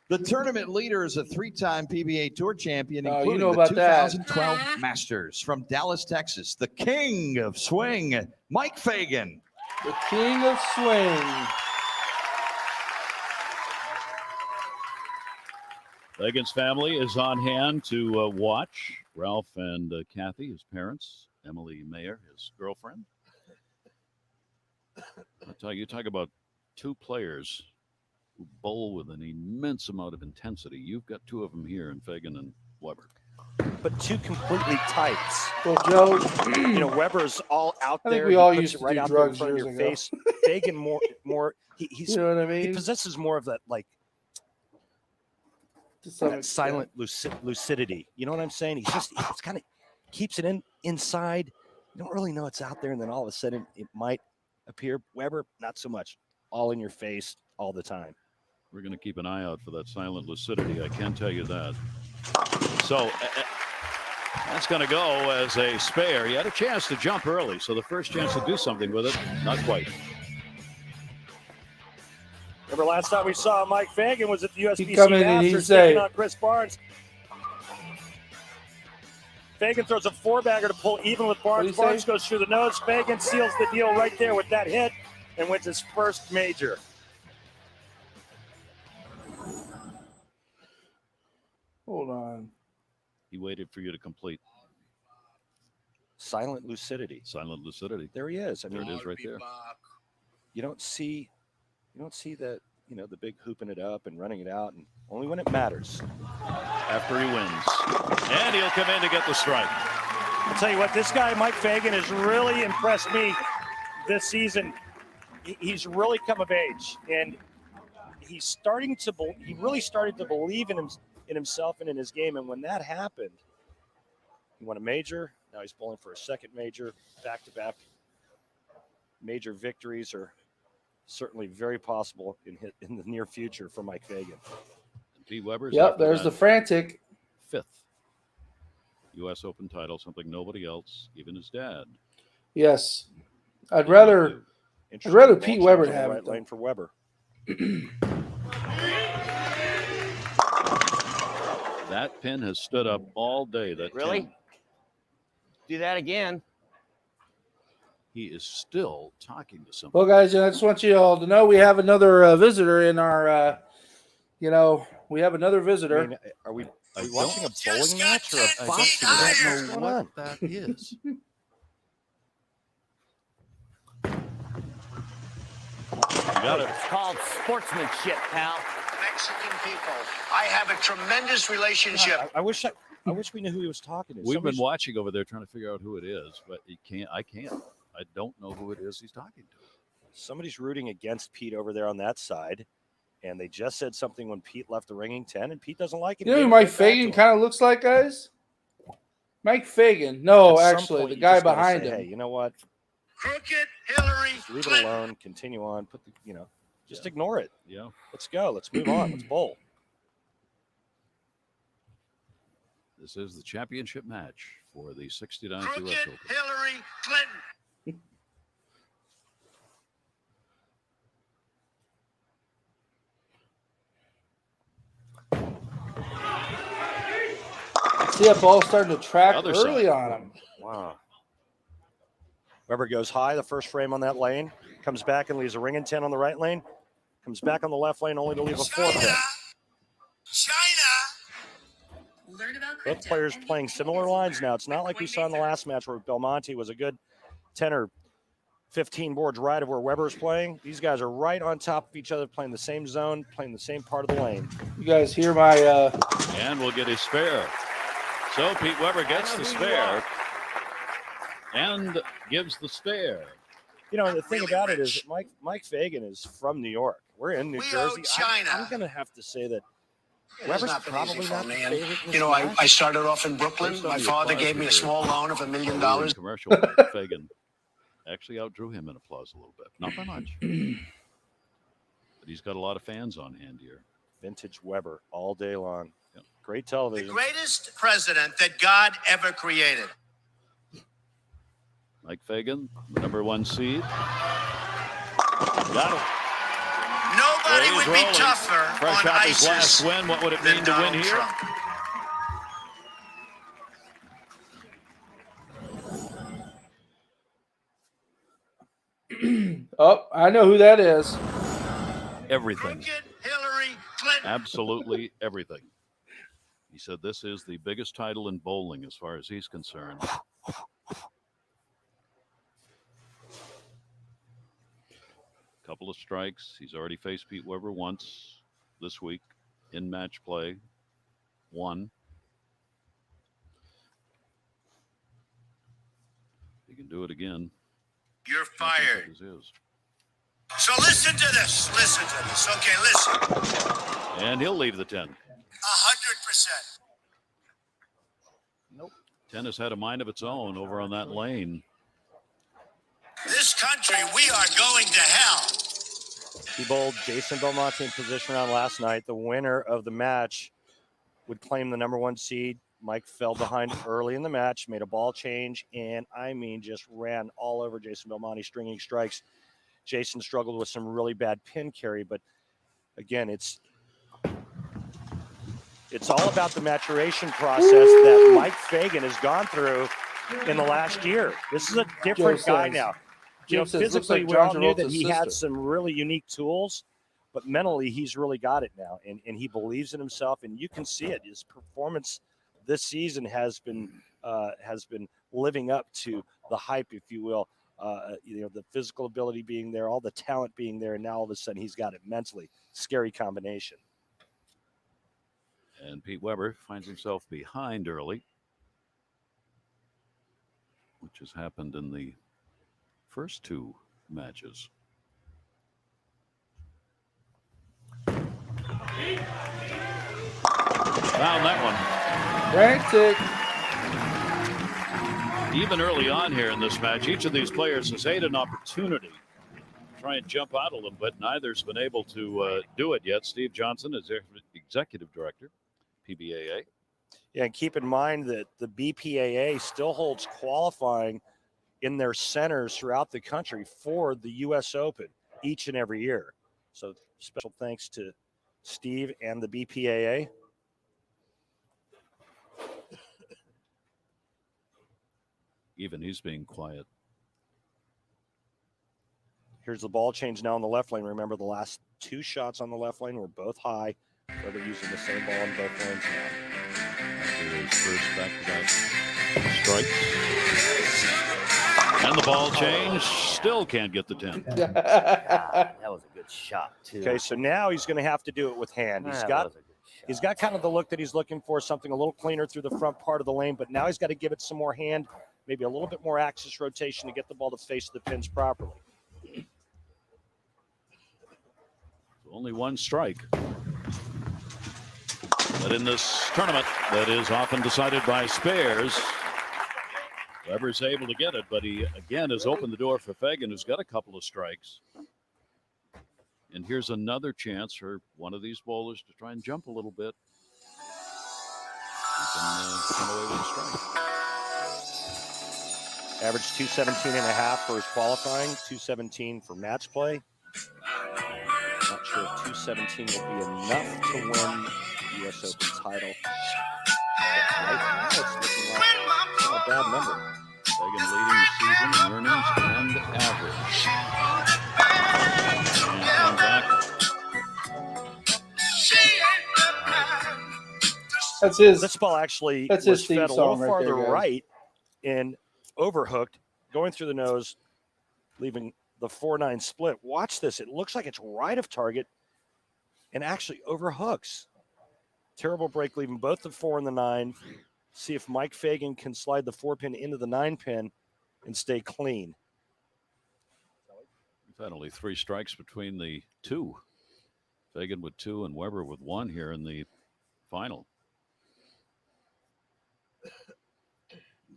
The tournament leader is a 3-time PBA Tour champion, Oh, including you know the about that. 2012 Masters. From Dallas, Texas, the king of swing, Mike Fagan. The king of swing. Fagan's family is on hand to watch. Ralph and Kathy, his parents. Emily Mayer, his girlfriend. I tell you, talk about 2 players who bowl with an immense amount of intensity. You've got 2 of them here in Fagan and Weber. But 2 completely types. Well, Joe, You know, Weber's all out I there. think we all He puts used it to right do out there in drugs front of years your ago. face. Fagan more. He's you know what I he mean? possesses more of that like To some that extent. silent lucidity. You know what I'm saying? It's kind of keeps it inside. You don't really know it's out there, and then all of a sudden it might appear. Weber, not so much. All in your face all the time. We're going to keep an eye out for that silent lucidity. I can tell you that. So that's going to go as a spare. He had a chance to jump early, so the first chance to do something with it, not quite. Remember last time we saw Mike Fagan was at the He'd USBC come in and he'd Masters say- taking on Chris Barnes. Fagan throws a 4-bagger to pull even with Barnes. What'd he Barnes say? goes through the nose. Fagan seals the deal right there with that hit and wins his first major. Hold on. He waited for you to complete. Silent lucidity. Silent lucidity. There he is. I There mean, it is right there. you don't see that, the big hooping it up and running it out, and only when it matters. After he wins. And he'll come in to get the strike. I'll tell you what, this guy, Mike Fagan, has really impressed me this season. He's really come of age, and he really started to believe in himself and in his game. And when that happened, he won a major. Now he's bowling for a second major. Back-to-back major victories are certainly very possible in the near future for Mike Fagan. Pete Weber's Yep, after there's that the frantic. 5th U.S. Open title, something nobody else, even his dad. Yes. I'd rather Pete Ball Weber change on the have right it, though. lane for Weber. That pin has stood up all day. That Really? 10. Do that again. He is still talking to somebody. Well, guys, I just want you all to know we have another visitor in our, we have another visitor. I mean, are we watching a bowling match or a boxing I match? don't What's know going what on? that is. You got it. It's called sportsmanship, pal. Mexican people. I have a tremendous relationship. I wish we knew who he was talking to. We've been Somebody's- watching over there trying to figure out who it is, but I can't. I don't know who it is he's talking to. Somebody's rooting against Pete over there on that side, and they just said something when Pete left the ringing 10, and Pete doesn't like it. You know who Mike Fagan kind of looks like, guys? Mike Fagan. No, actually, the guy behind him. Hey, you know what? Crooked Hillary Just leave it Clinton. alone. Continue on. Just ignore it. Yeah. Let's go. Let's move on. Let's bowl. This is the championship match for the 69th Crooked U.S. Open. Hillary Clinton. See that ball starting to track Other early side. on him. Wow. Weber goes high the first frame on that lane, comes back and leaves a ring and 10 on the right lane, comes back on the left lane only to leave a 4 pin. Both players playing similar lines now. It's not like we saw in the last match where Belmonte was a good 10 or 15 boards right of where Weber's playing. These guys are right on top of each other, playing the same zone, playing the same part of the lane. You guys hear my And we'll get his spare. So Pete Weber gets the spare and gives the spare. You know, the thing about it is that Mike Fagan is from New York. We're in New We Jersey. owe China. I'm going to have to say that It's Weber's not been easy probably for not the me. And, favorite. in you know, this match. I started off in Brooklyn. Based on My the father applause gave me we a heard small loan of $1 million. In commercial, Fagan actually outdrew him in applause a little bit. Not by much. But he's got a lot of fans on hand here. Vintage Weber all day long. Yep. Great The television. greatest president that God ever created. Mike Fagan, the #1 seed. Got him. Nobody Well, would rolling. be tougher Fresh on off his ISIS last win, what would it than mean to win Donald here? Trump. Oh, I know who that is. Everything. Hillary Clinton. Absolutely everything. He said this is the biggest title in bowling as far as he's concerned. Couple of strikes. He's already faced Pete Weber once this week in match play. Won. He can do it again. You're fired. This is. So listen to this. Listen to this. Okay, listen. And he'll leave the 10. 100%. Nope. 10 has had a mind of its own over on that lane. This country, we are going to hell. He bowled Jason Belmonte in position round last night. The winner of the match would claim the #1 seed. Mike fell behind early in the match, made a ball change, and just ran all over Jason Belmonte, stringing strikes. Jason struggled with some really bad pin carry, but again, it's all about the maturation process that Mike Fagan has gone through in the last year. This is a different guy now. Physically, we all knew that he had some really unique tools, but mentally, he's really got it now, and he believes in himself, and you can see it. His performance this season has been living up to the hype, if you will. The physical ability being there, all the talent being there, and now all of a sudden he's got it mentally. Scary combination. And Pete Weber finds himself behind early, which has happened in the first 2 matches. Found that one. Frantic. Even early on here in this match, each of these players has had an opportunity to try and jump out a little bit. Neither's been able to do it yet. Steve Johnson is their executive director, PBAA. Yeah, and keep in mind that the BPAA still holds qualifying in their centers throughout the country for the U.S. Open each and every year. So special thanks to Steve and the BPAA. Even he's being quiet. Here's the ball change now on the left lane. Remember, the last 2 shots on the left lane were both high. So they're using the same ball on both lanes now. After his first back-to-back strike. And the ball change. Still can't get the 10. That was a good shot, too. Okay, so now he's going to have to do it with hand. He's got kind of the look that he's looking for, something a little cleaner through the front part of the lane, but now he's got to give it some more hand, maybe a little bit more axis rotation to get the ball to face the pins properly. Only 1 strike. But in this tournament that is often decided by spares, Weber's able to get it, but he again has opened the door for Fagan, who's got a couple of strikes. And here's another chance for one of these bowlers to try and jump a little bit. He can come away with a strike. Average 217.5 for his qualifying, 217 for match play. Not sure if 217 will be enough to win the U.S. Open title. But right now, it's looking like not a bad number. Fagan leading the season in earnings and average. And come back. That's his. This ball actually That's was his theme fed a little song right farther there, guys. right and overhooked, going through the nose, leaving the 4-9 split. Watch this. It looks like it's right of target and actually overhooks. Terrible break, leaving both the 4 and the 9. See if Mike Fagan can slide the 4-pin into the 9-pin and stay clean. We've had only 3 strikes between the 2. Fagan with 2 and Weber with 1 here in the final.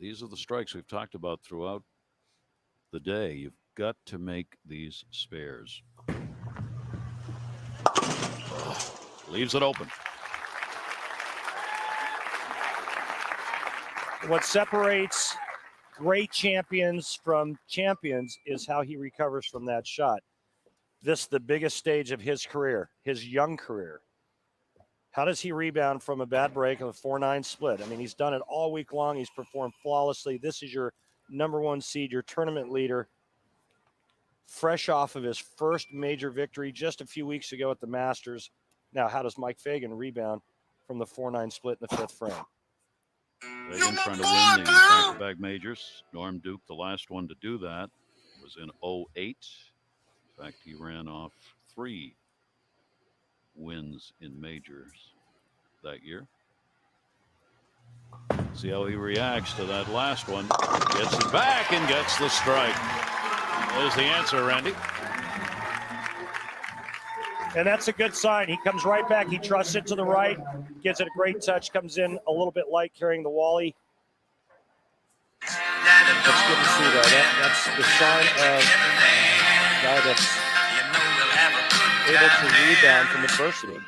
These are the strikes we've talked about throughout the day. You've got to make these spares. Leaves it open. What separates great champions from champions is how he recovers from that shot. This is the biggest stage of his career, his young career. How does he rebound from a bad break of a 4-9 split? I mean, he's done it all week long. He's performed flawlessly. This is your number one seed, your tournament leader, fresh off of his first major victory just a few weeks ago at the Masters. Now, how does Mike Fagan rebound from the 4-9 split in the fifth frame? Fagan trying to win the back-to-back majors. Norm Duke, the last one to do that, was in 08. In fact, he ran off 3 wins in majors that year. See how he reacts to that last one. Gets it back and gets the strike. There's the answer, Randy. And that's a good sign. He comes right back. He trusts it to the right, gives it a great touch, comes in a little bit light carrying the Wally. That's good to see, though. That's the sign of a guy that's able to rebound from adversity.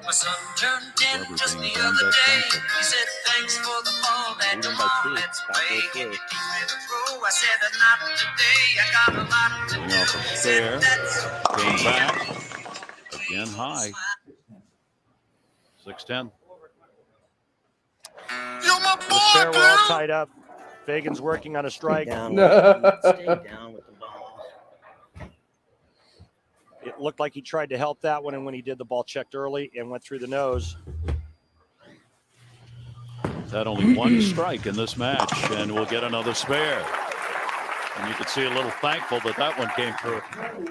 My son turned 10 just the other day. He said, thanks for the ball and tomorrow let's play. Can you teach me to throw? I said, not today. I got a lot to do. Going off a spare. Came back. Again high. 6-10. The spare, we're all tied up. Fagan's working on a strike. Stay down with the ball. It looked like he tried to help that one, and when he did, the ball checked early and went through the nose. He's had only one strike in this match, and we'll get another spare. And you could see a little thankful that that one came through.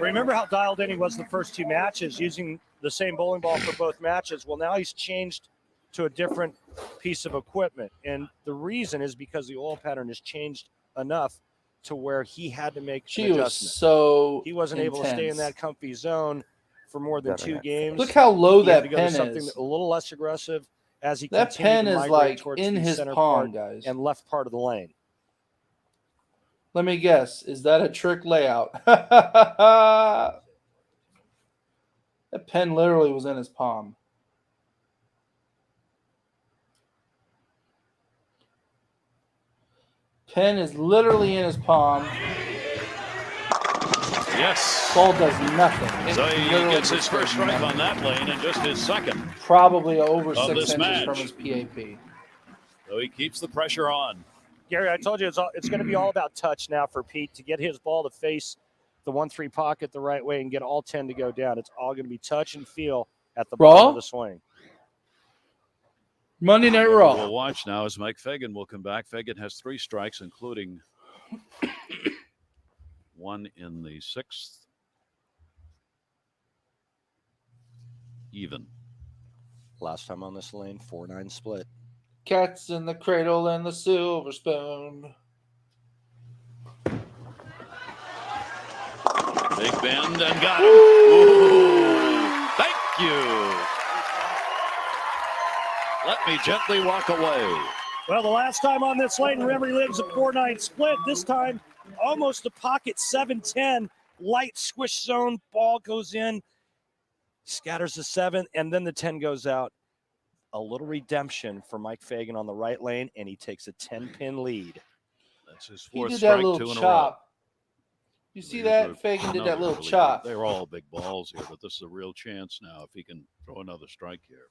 Remember how dialed in he was the first 2 matches, using the same bowling ball for both matches? Well, now he's changed to a different piece of equipment, and the reason is because the oil pattern has changed enough to where he had to make an adjustment. He wasn't able to stay in that comfy zone for more than 2 games. Look how low He had that to go to pen something is. a little less aggressive as he That continued pen to is migrate like towards in the his center palm, part guys. and left part of the lane. Let me guess. Is that a trick layout? That pen literally was in his palm. Pen is literally in his palm. Yes. Ball does nothing. So he literally gets his just first does strike nothing. on that lane and just his second. Probably over of 6 this inches match. from his PAP. So he keeps the pressure on. Gary, I told you it's going to be all about touch now for Pete to get his ball to face the 1-3 pocket the right way and get all 10 to go down. It's all going to be touch and feel at the bottom of the swing. Monday Night What Raw. we'll watch now is Mike Fagan will come back. Fagan has 3 strikes, including one in the 6th. Even. Last time on this lane, 4-9 split. Cats in the cradle and the silver spoon. Big bend and got him. Ooh, thank you. Let me gently walk away. Well, the last time on this lane, remember, he lives a 4-9 split. This time, almost a pocket 7-10. Light squish zone. Ball goes in. Scatters the 7, and then the 10 goes out. A little redemption for Mike Fagan on the right lane, and he takes a 10-pin lead. That's his He 4th did strike, that little 2 in a row. chop. You see that? Fagan did that little chop. They're all big balls here, but this is a real chance now if he can throw another strike here.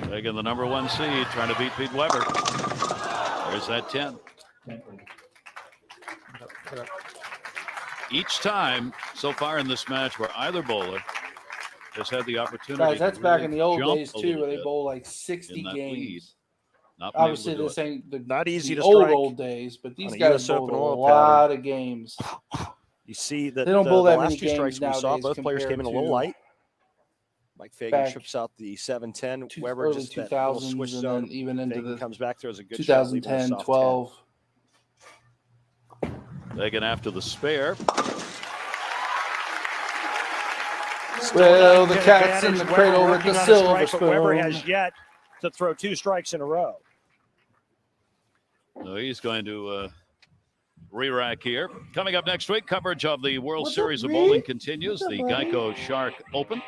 Fagan, the number 1 seed, trying to beat Pete Weber. There's that 10. Each time so far in this match where either bowler has had the opportunity. Guys, that's to back really in the old jump days a too, little where they bit bowl like 60 in that games. lead, not being able Obviously, to do this it. ain't the Not easy to old strike old days, but these on a guys US bowled Open a oil lot of games. You see that They don't the bowl that last many 2 strikes games we saw, nowadays both players came in a little compared to light. Mike Fagan back trips out the 7-10. Weber early just that little 2000s swish and zone. then even into Fagan the comes back, throws a good shot, leaving a 2010, soft 12. Fagan after the spare. Still Well, 9-pin the cat's in advantage. the Weber cradle with working the on a silver strike, but Weber has spoon. yet to throw 2 strikes in a row. So he's going to re-rack here. Coming up next week, coverage of the World Series of Bowling continues. The Geico Shark Open.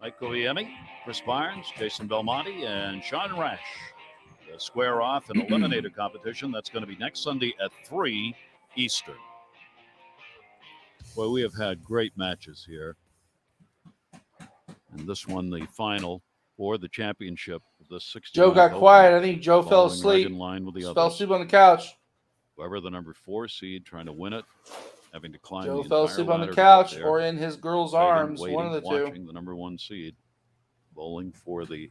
Mike Koiemi, Chris Barnes, Jason Belmonte, and Sean Rash. The square off an eliminator competition. That's going to be next Sunday at 3 Eastern. Boy, we have had great matches here. And this one, the final for the championship of the 69th Joe got Open, quiet. I think Joe fell following right asleep. in line with the Fell others. asleep on the couch. Weber, the number 4 seed, trying to win it, having to climb Joe the fell entire asleep on the ladder to get couch there. or in his girl's Fagan arms, waiting, one of the watching two. the number 1 seed, bowling for the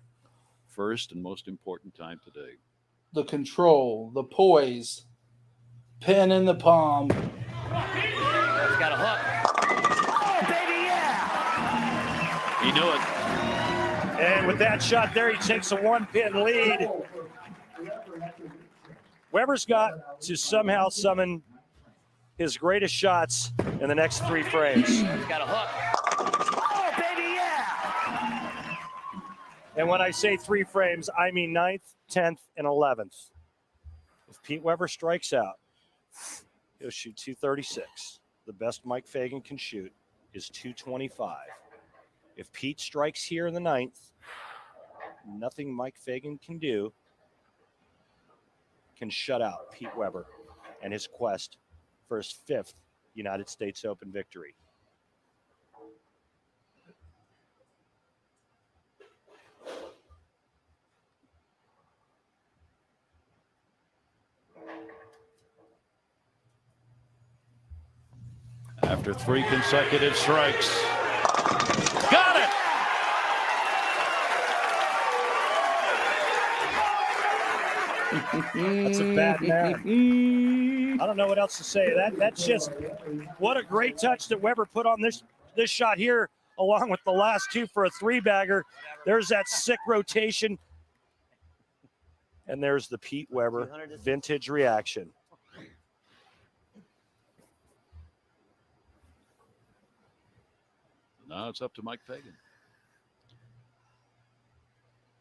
first and most important time today. The control, the poise, pen in the palm. He's got a hook. Oh, baby, yeah! He knew it. And with that shot there, he takes a 1-pin lead. Weber's got to somehow summon his greatest shots in the next 3 frames. He's got a hook. Oh, baby, yeah! And when I say 3 frames, I mean 9th, 10th, and 11th. If Pete Weber strikes out, he'll shoot 236. The best Mike Fagan can shoot is 225. If Pete strikes here in the 9th, nothing Mike Fagan can do can shut out Pete Weber and his quest for his 5th United States Open victory. After 3 consecutive strikes. Got it! That's a bad man. I don't know what else to say. That's just what a great touch that Weber put on this shot here, along with the last 2 for a 3-bagger. There's that sick rotation. And there's the Pete Weber vintage reaction. Now it's up to Mike Fagan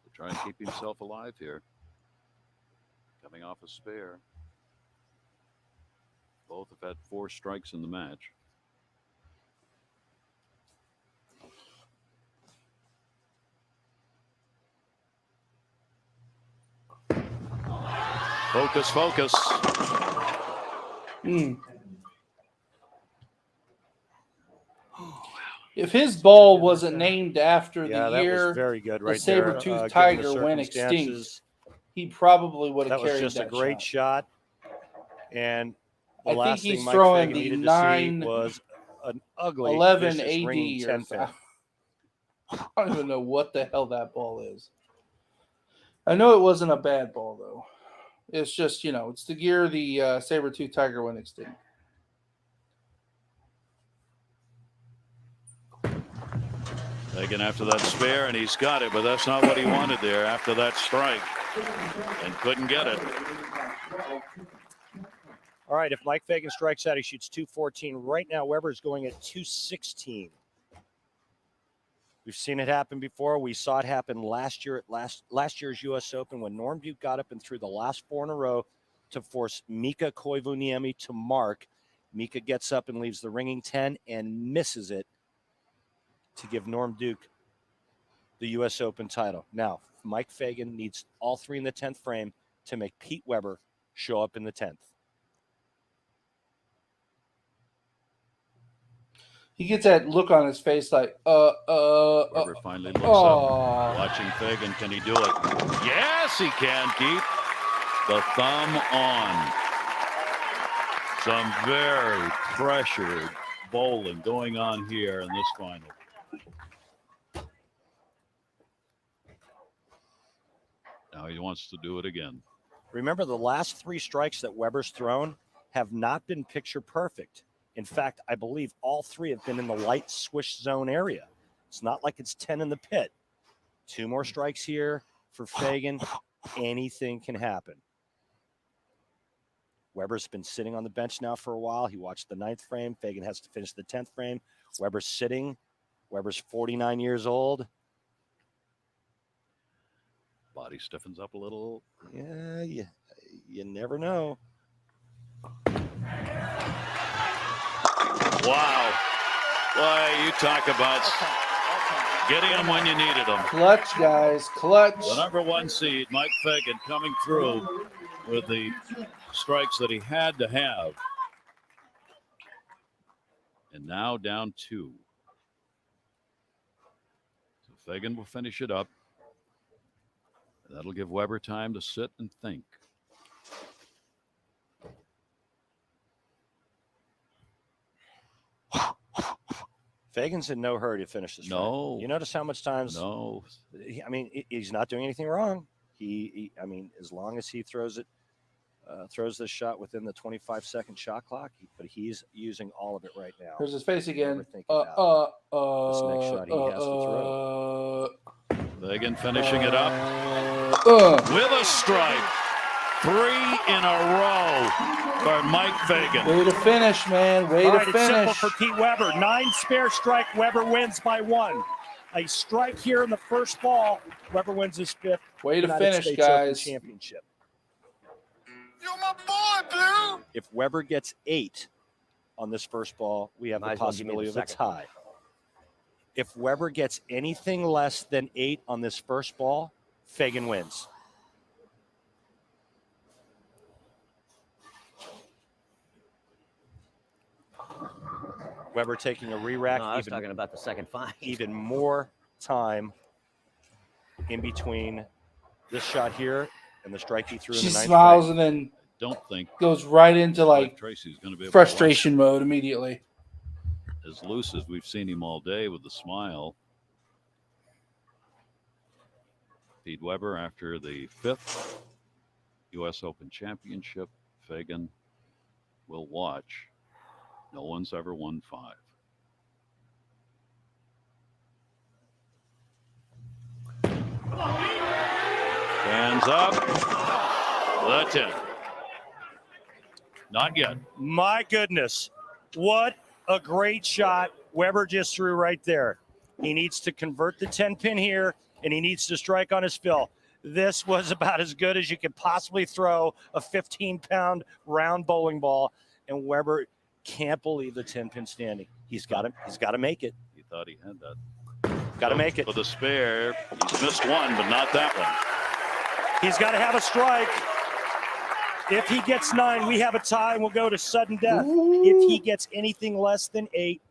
to try and keep himself alive here. Coming off a spare. Both have had 4 strikes in the match. Focus, focus. If his ball wasn't named after the that year was very good right the saber-toothed there, given tiger the went extinct, circumstances. he probably would have That was carried just a that great shot. And the I think last he's thing Mike throwing Fagan the needed to 9 see was an ugly 11 vicious AD ringing or 10 pin. I don't even know what the hell that ball is. I know it wasn't a bad ball though. It's just, it's the year the saber-toothed tiger went extinct. Fagan after that spare, and he's got it, but that's not what he wanted there after that strike. And couldn't get it. All right, if Mike Fagan strikes out, he shoots 214. Right now, Weber's going at 216. We've seen it happen before. We saw it happen last year at last year's U.S. Open when Norm Duke got up and threw the last 4 in a row to force Mika Koivuniemi to mark. Mika gets up and leaves the ringing 10 and misses it to give Norm Duke the U.S. Open title. Now, Mike Fagan needs all 3 in the 10th frame to make Pete Weber show up in the 10th. He gets that look on his face like, Weber finally looks oh. up, watching Fagan. Can he do it? Yes, he can. Keep the thumb on. Some very pressured bowling going on here in this final. Now he wants to do it again. Remember, the last 3 strikes that Weber's thrown have not been picture perfect. In fact, I believe all 3 have been in the light swish zone area. It's not like it's 10 in the pit. 2 more strikes here for Fagan. Anything can happen. Weber's been sitting on the bench now for a while. He watched the 9th frame. Fagan has to finish the 10th frame. Weber's sitting Weber's 49 years old. Body stiffens up a little. Yeah, you never know. Wow. Boy, you talk about getting them when you needed them. Clutch, guys. Clutch. The number 1 seed, Mike Fagan, coming through with the strikes that he had to have. And now down 2. So Fagan will finish it up. That'll give Weber time to sit and think. Fagan's in no hurry to finish this. No. You notice how much times? No. I mean, he's not doing anything wrong. I mean, as long as he throws this shot within the 25-second shot clock, but he's using all of it right now. Here's his face again. This next shot he has to throw. Fagan finishing it up with a strike. 3 in a row for Mike Fagan. Way to finish, man. Way All to right, finish. it's simple for Pete Weber. 9 spare strike. Weber wins by 1. A strike here in the first ball. Weber wins his 5th. Way to United finish, States Open guys. Championship. You're my boy, Blue. If Weber gets 8 on this first ball, we have the possibility of a tie. If Weber gets anything less than 8 on this first ball, Fagan wins. Weber taking a re-rack. No, I was talking about the second find. Even more time in between this shot here and the strike he threw in She the ninth smiles frame. and then Don't think goes right into like Tracy's going to be able frustration mode immediately. to as loose as we've seen him all day with the smile. Pete Weber after the 5th U.S. Open Championship. Fagan will watch. No one's ever won 5. Hands up. The 10. Not yet. My goodness. What a great shot Weber just threw right there. He needs to convert the 10-pin here, and he needs to strike on his fill. This was about as good as you could possibly throw a 15-pound round bowling ball, and Weber can't believe the 10-pin standing. He's got to make it. He thought he had that. Got to make it. For the spare, he's missed one, but not that one. He's got to have a strike. If he gets 9, we have a tie, and we'll go to sudden death. If he gets anything less than 8,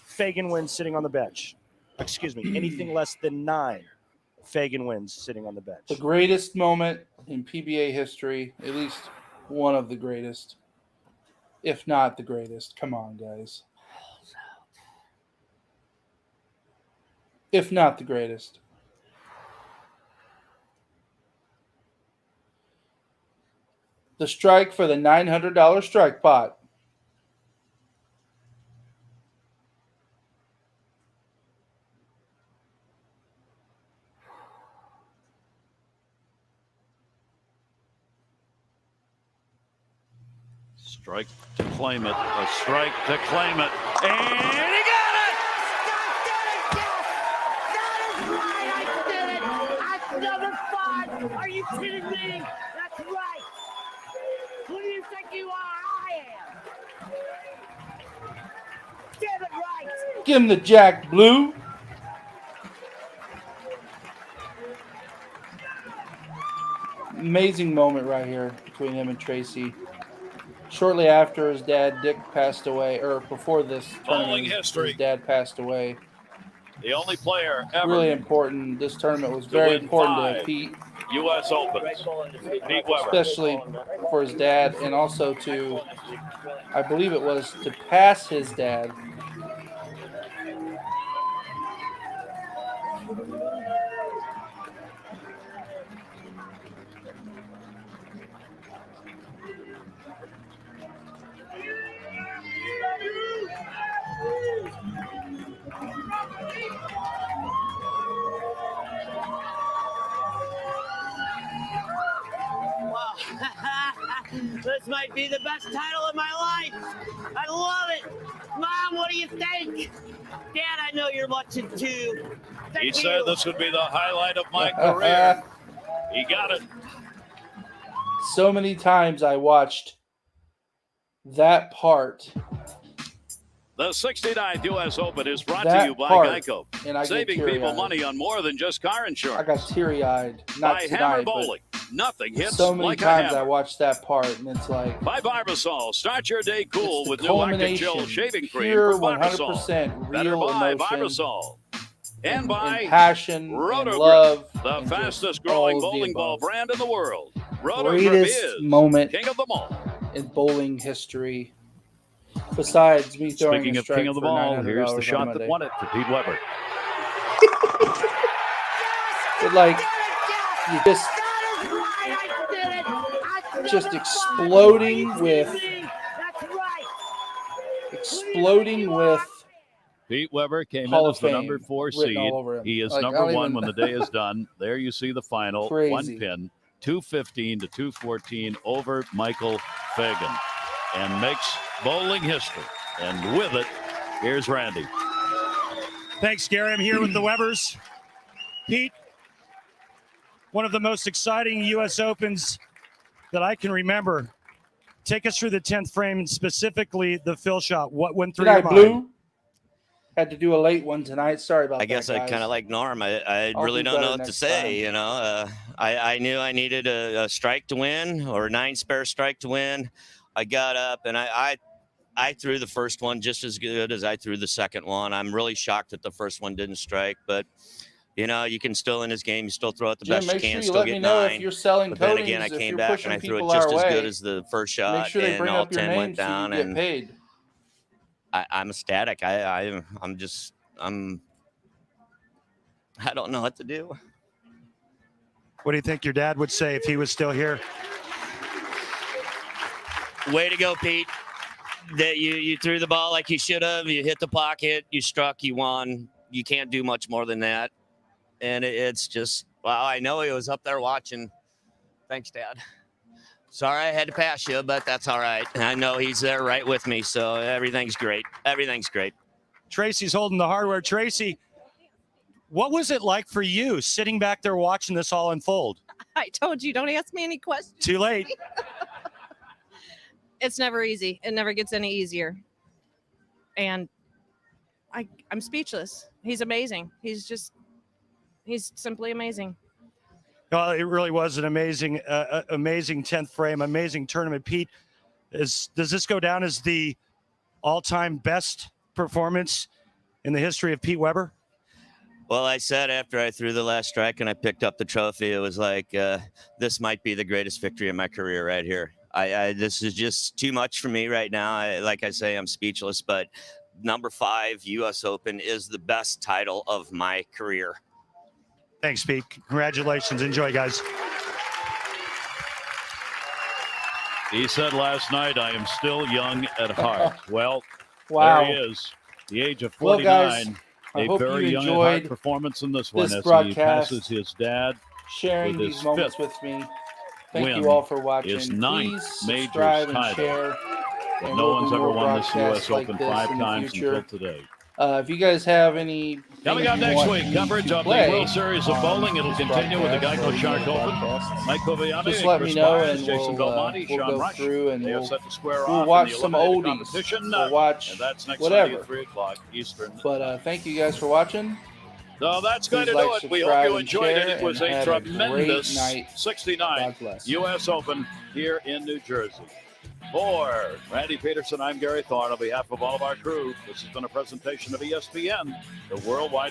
Fagan wins sitting on the bench. Excuse me, anything less than 9, Fagan wins sitting on the bench. The greatest moment in PBA history, at least one of the greatest, if not the greatest. Come on, guys. If not the greatest. The strike for the $900 strike pot. Strike to claim it. A strike to claim it. And he got it! That's number 5. Are you kidding me? That's right. Who do you think you are? I am. Get it right. Give him the jack, Blue. Amazing moment right here between him and Tracy. Shortly after his dad, Dick, passed away, or before this tournament, his dad passed away. The only player ever. Really important. This tournament was very important to 5 Pete. U.S. Opens. Pete Weber. Especially for his dad, and also to, I believe it was to pass his dad. Wow. This might be the best title of my life. I love it. Mom, what do you think? Dad, I know you're watching too. He said this would be the highlight of my career. He got it. So many times I watched that part. The 69th U.S. Open is brought to That you by part, Geico. and I get Saving people teary-eyed. money on more than just car I insurance. got teary-eyed. Not By tonight, Hammer but Bowling. Nothing hits so many like a times I hammer. watched that part, and it's like By Barbasol. Start your day cool it's with the new Arctic culmination, Gel shaving cream pure from Barbasol. 100% Better real buy emotion, Barbasol. And by and passion, Roto and love, Grip, the and just fastest growing all of the bowling ball above. brand in the world. Roto Grip Greatest is moment king of them all. in bowling history. Besides me throwing Speaking a of strike king of the for ball, $900 here's the on shot Monday. that won it for Pete Weber. But like, you just That is right, I did it. I did just it. exploding Are you with kidding me? That's right. exploding with Pete Weber came Hall in of as the Fame number 4 written seed. all over him. He is Like, I number don't 1 even- when the day is done. There you see the final. Crazy. 1 pin, 215 to 214 over Michael Fagan. And makes bowling history. And with it, here's Randy. Thanks, Gary. I'm here with the Webers. Pete, one of the most exciting U.S. Opens that I can remember. Take us through the 10th frame and specifically the fill shot. What went through your Tonight, mind? Blue had to do a late one tonight. Sorry about that. I guess I guys. kind of like Norm. I I'll really do don't know better what to next say. time. You know, I knew I needed a strike to win or 9 spare strike to win. I got up and I threw the first one just as good as I threw the second one. I'm really shocked that the first one didn't strike, but you know, you can still in this game, you still throw it the Jim, best you make can, sure you still let get me know 9. if you're selling But then coatings. again, I if came you're back pushing and I threw it people just our as way. good as the first shot, Make sure they and bring all up your 10 name went so you down, get and paid. I'm ecstatic. I don't know what to do. What do you think your dad would say if he was still here? Way to go, Pete. That you threw the ball like you should have. You hit the pocket. You struck. You won. You can't do much more than that. And it's just, wow, I know he was up there watching. Thanks, Dad. Sorry I had to pass you, but that's all right. I know he's there right with me, so everything's great. Everything's great. Tracy's holding the hardware. Tracy, what was it like for you sitting back there watching this all unfold? I told you, don't ask me any questions. Too late. It's never easy. It never gets any easier. And I'm speechless. He's amazing. He's simply amazing. Well, it really was an amazing 10th frame, amazing tournament. Pete, does this go down as the all-time best performance in the history of Pete Weber? Well, I said after I threw the last strike and I picked up the trophy, it was like, this might be the greatest victory of my career right here. This is just too much for me right now. Like I say, I'm speechless, but number 5 U.S. Open is the best title of my career. Thanks, Pete. Congratulations. Enjoy, guys. He said last night, I am still young at heart. Well, Wow. there he is. The age of Well, 49. guys, I a hope very you young at heart enjoyed performance in this one this as broadcast, he passes his dad sharing with his these moments 5th with me. Thank win you all for watching. his 9th Please majors subscribe and title. share. But And no we'll one's do ever more won this broadcasts U.S. like Open this 5 in the times future. until today. If you guys have any Coming up next week, coverage of the World Series of Bowling. It'll continue with the Geico Shark Open. Mike Coviani, just let Chris me know, Myers, and Jason we'll Belmonte, Sean go Rush. through and They have we'll set to square we'll off watch in the some eliminated oldies. competition. We'll watch and that's next whatever. Sunday at 3 o'clock Eastern. But thank you guys for watching. So that's going Please to like, do it. We subscribe, hope you and enjoyed share, it. It was and a have a tremendous great night. 69 God bless. U.S. Open here in New Jersey. For Randy Peterson, I'm Gary Thorne. On behalf of all of our crew, this has been a presentation of ESPN, the Worldwide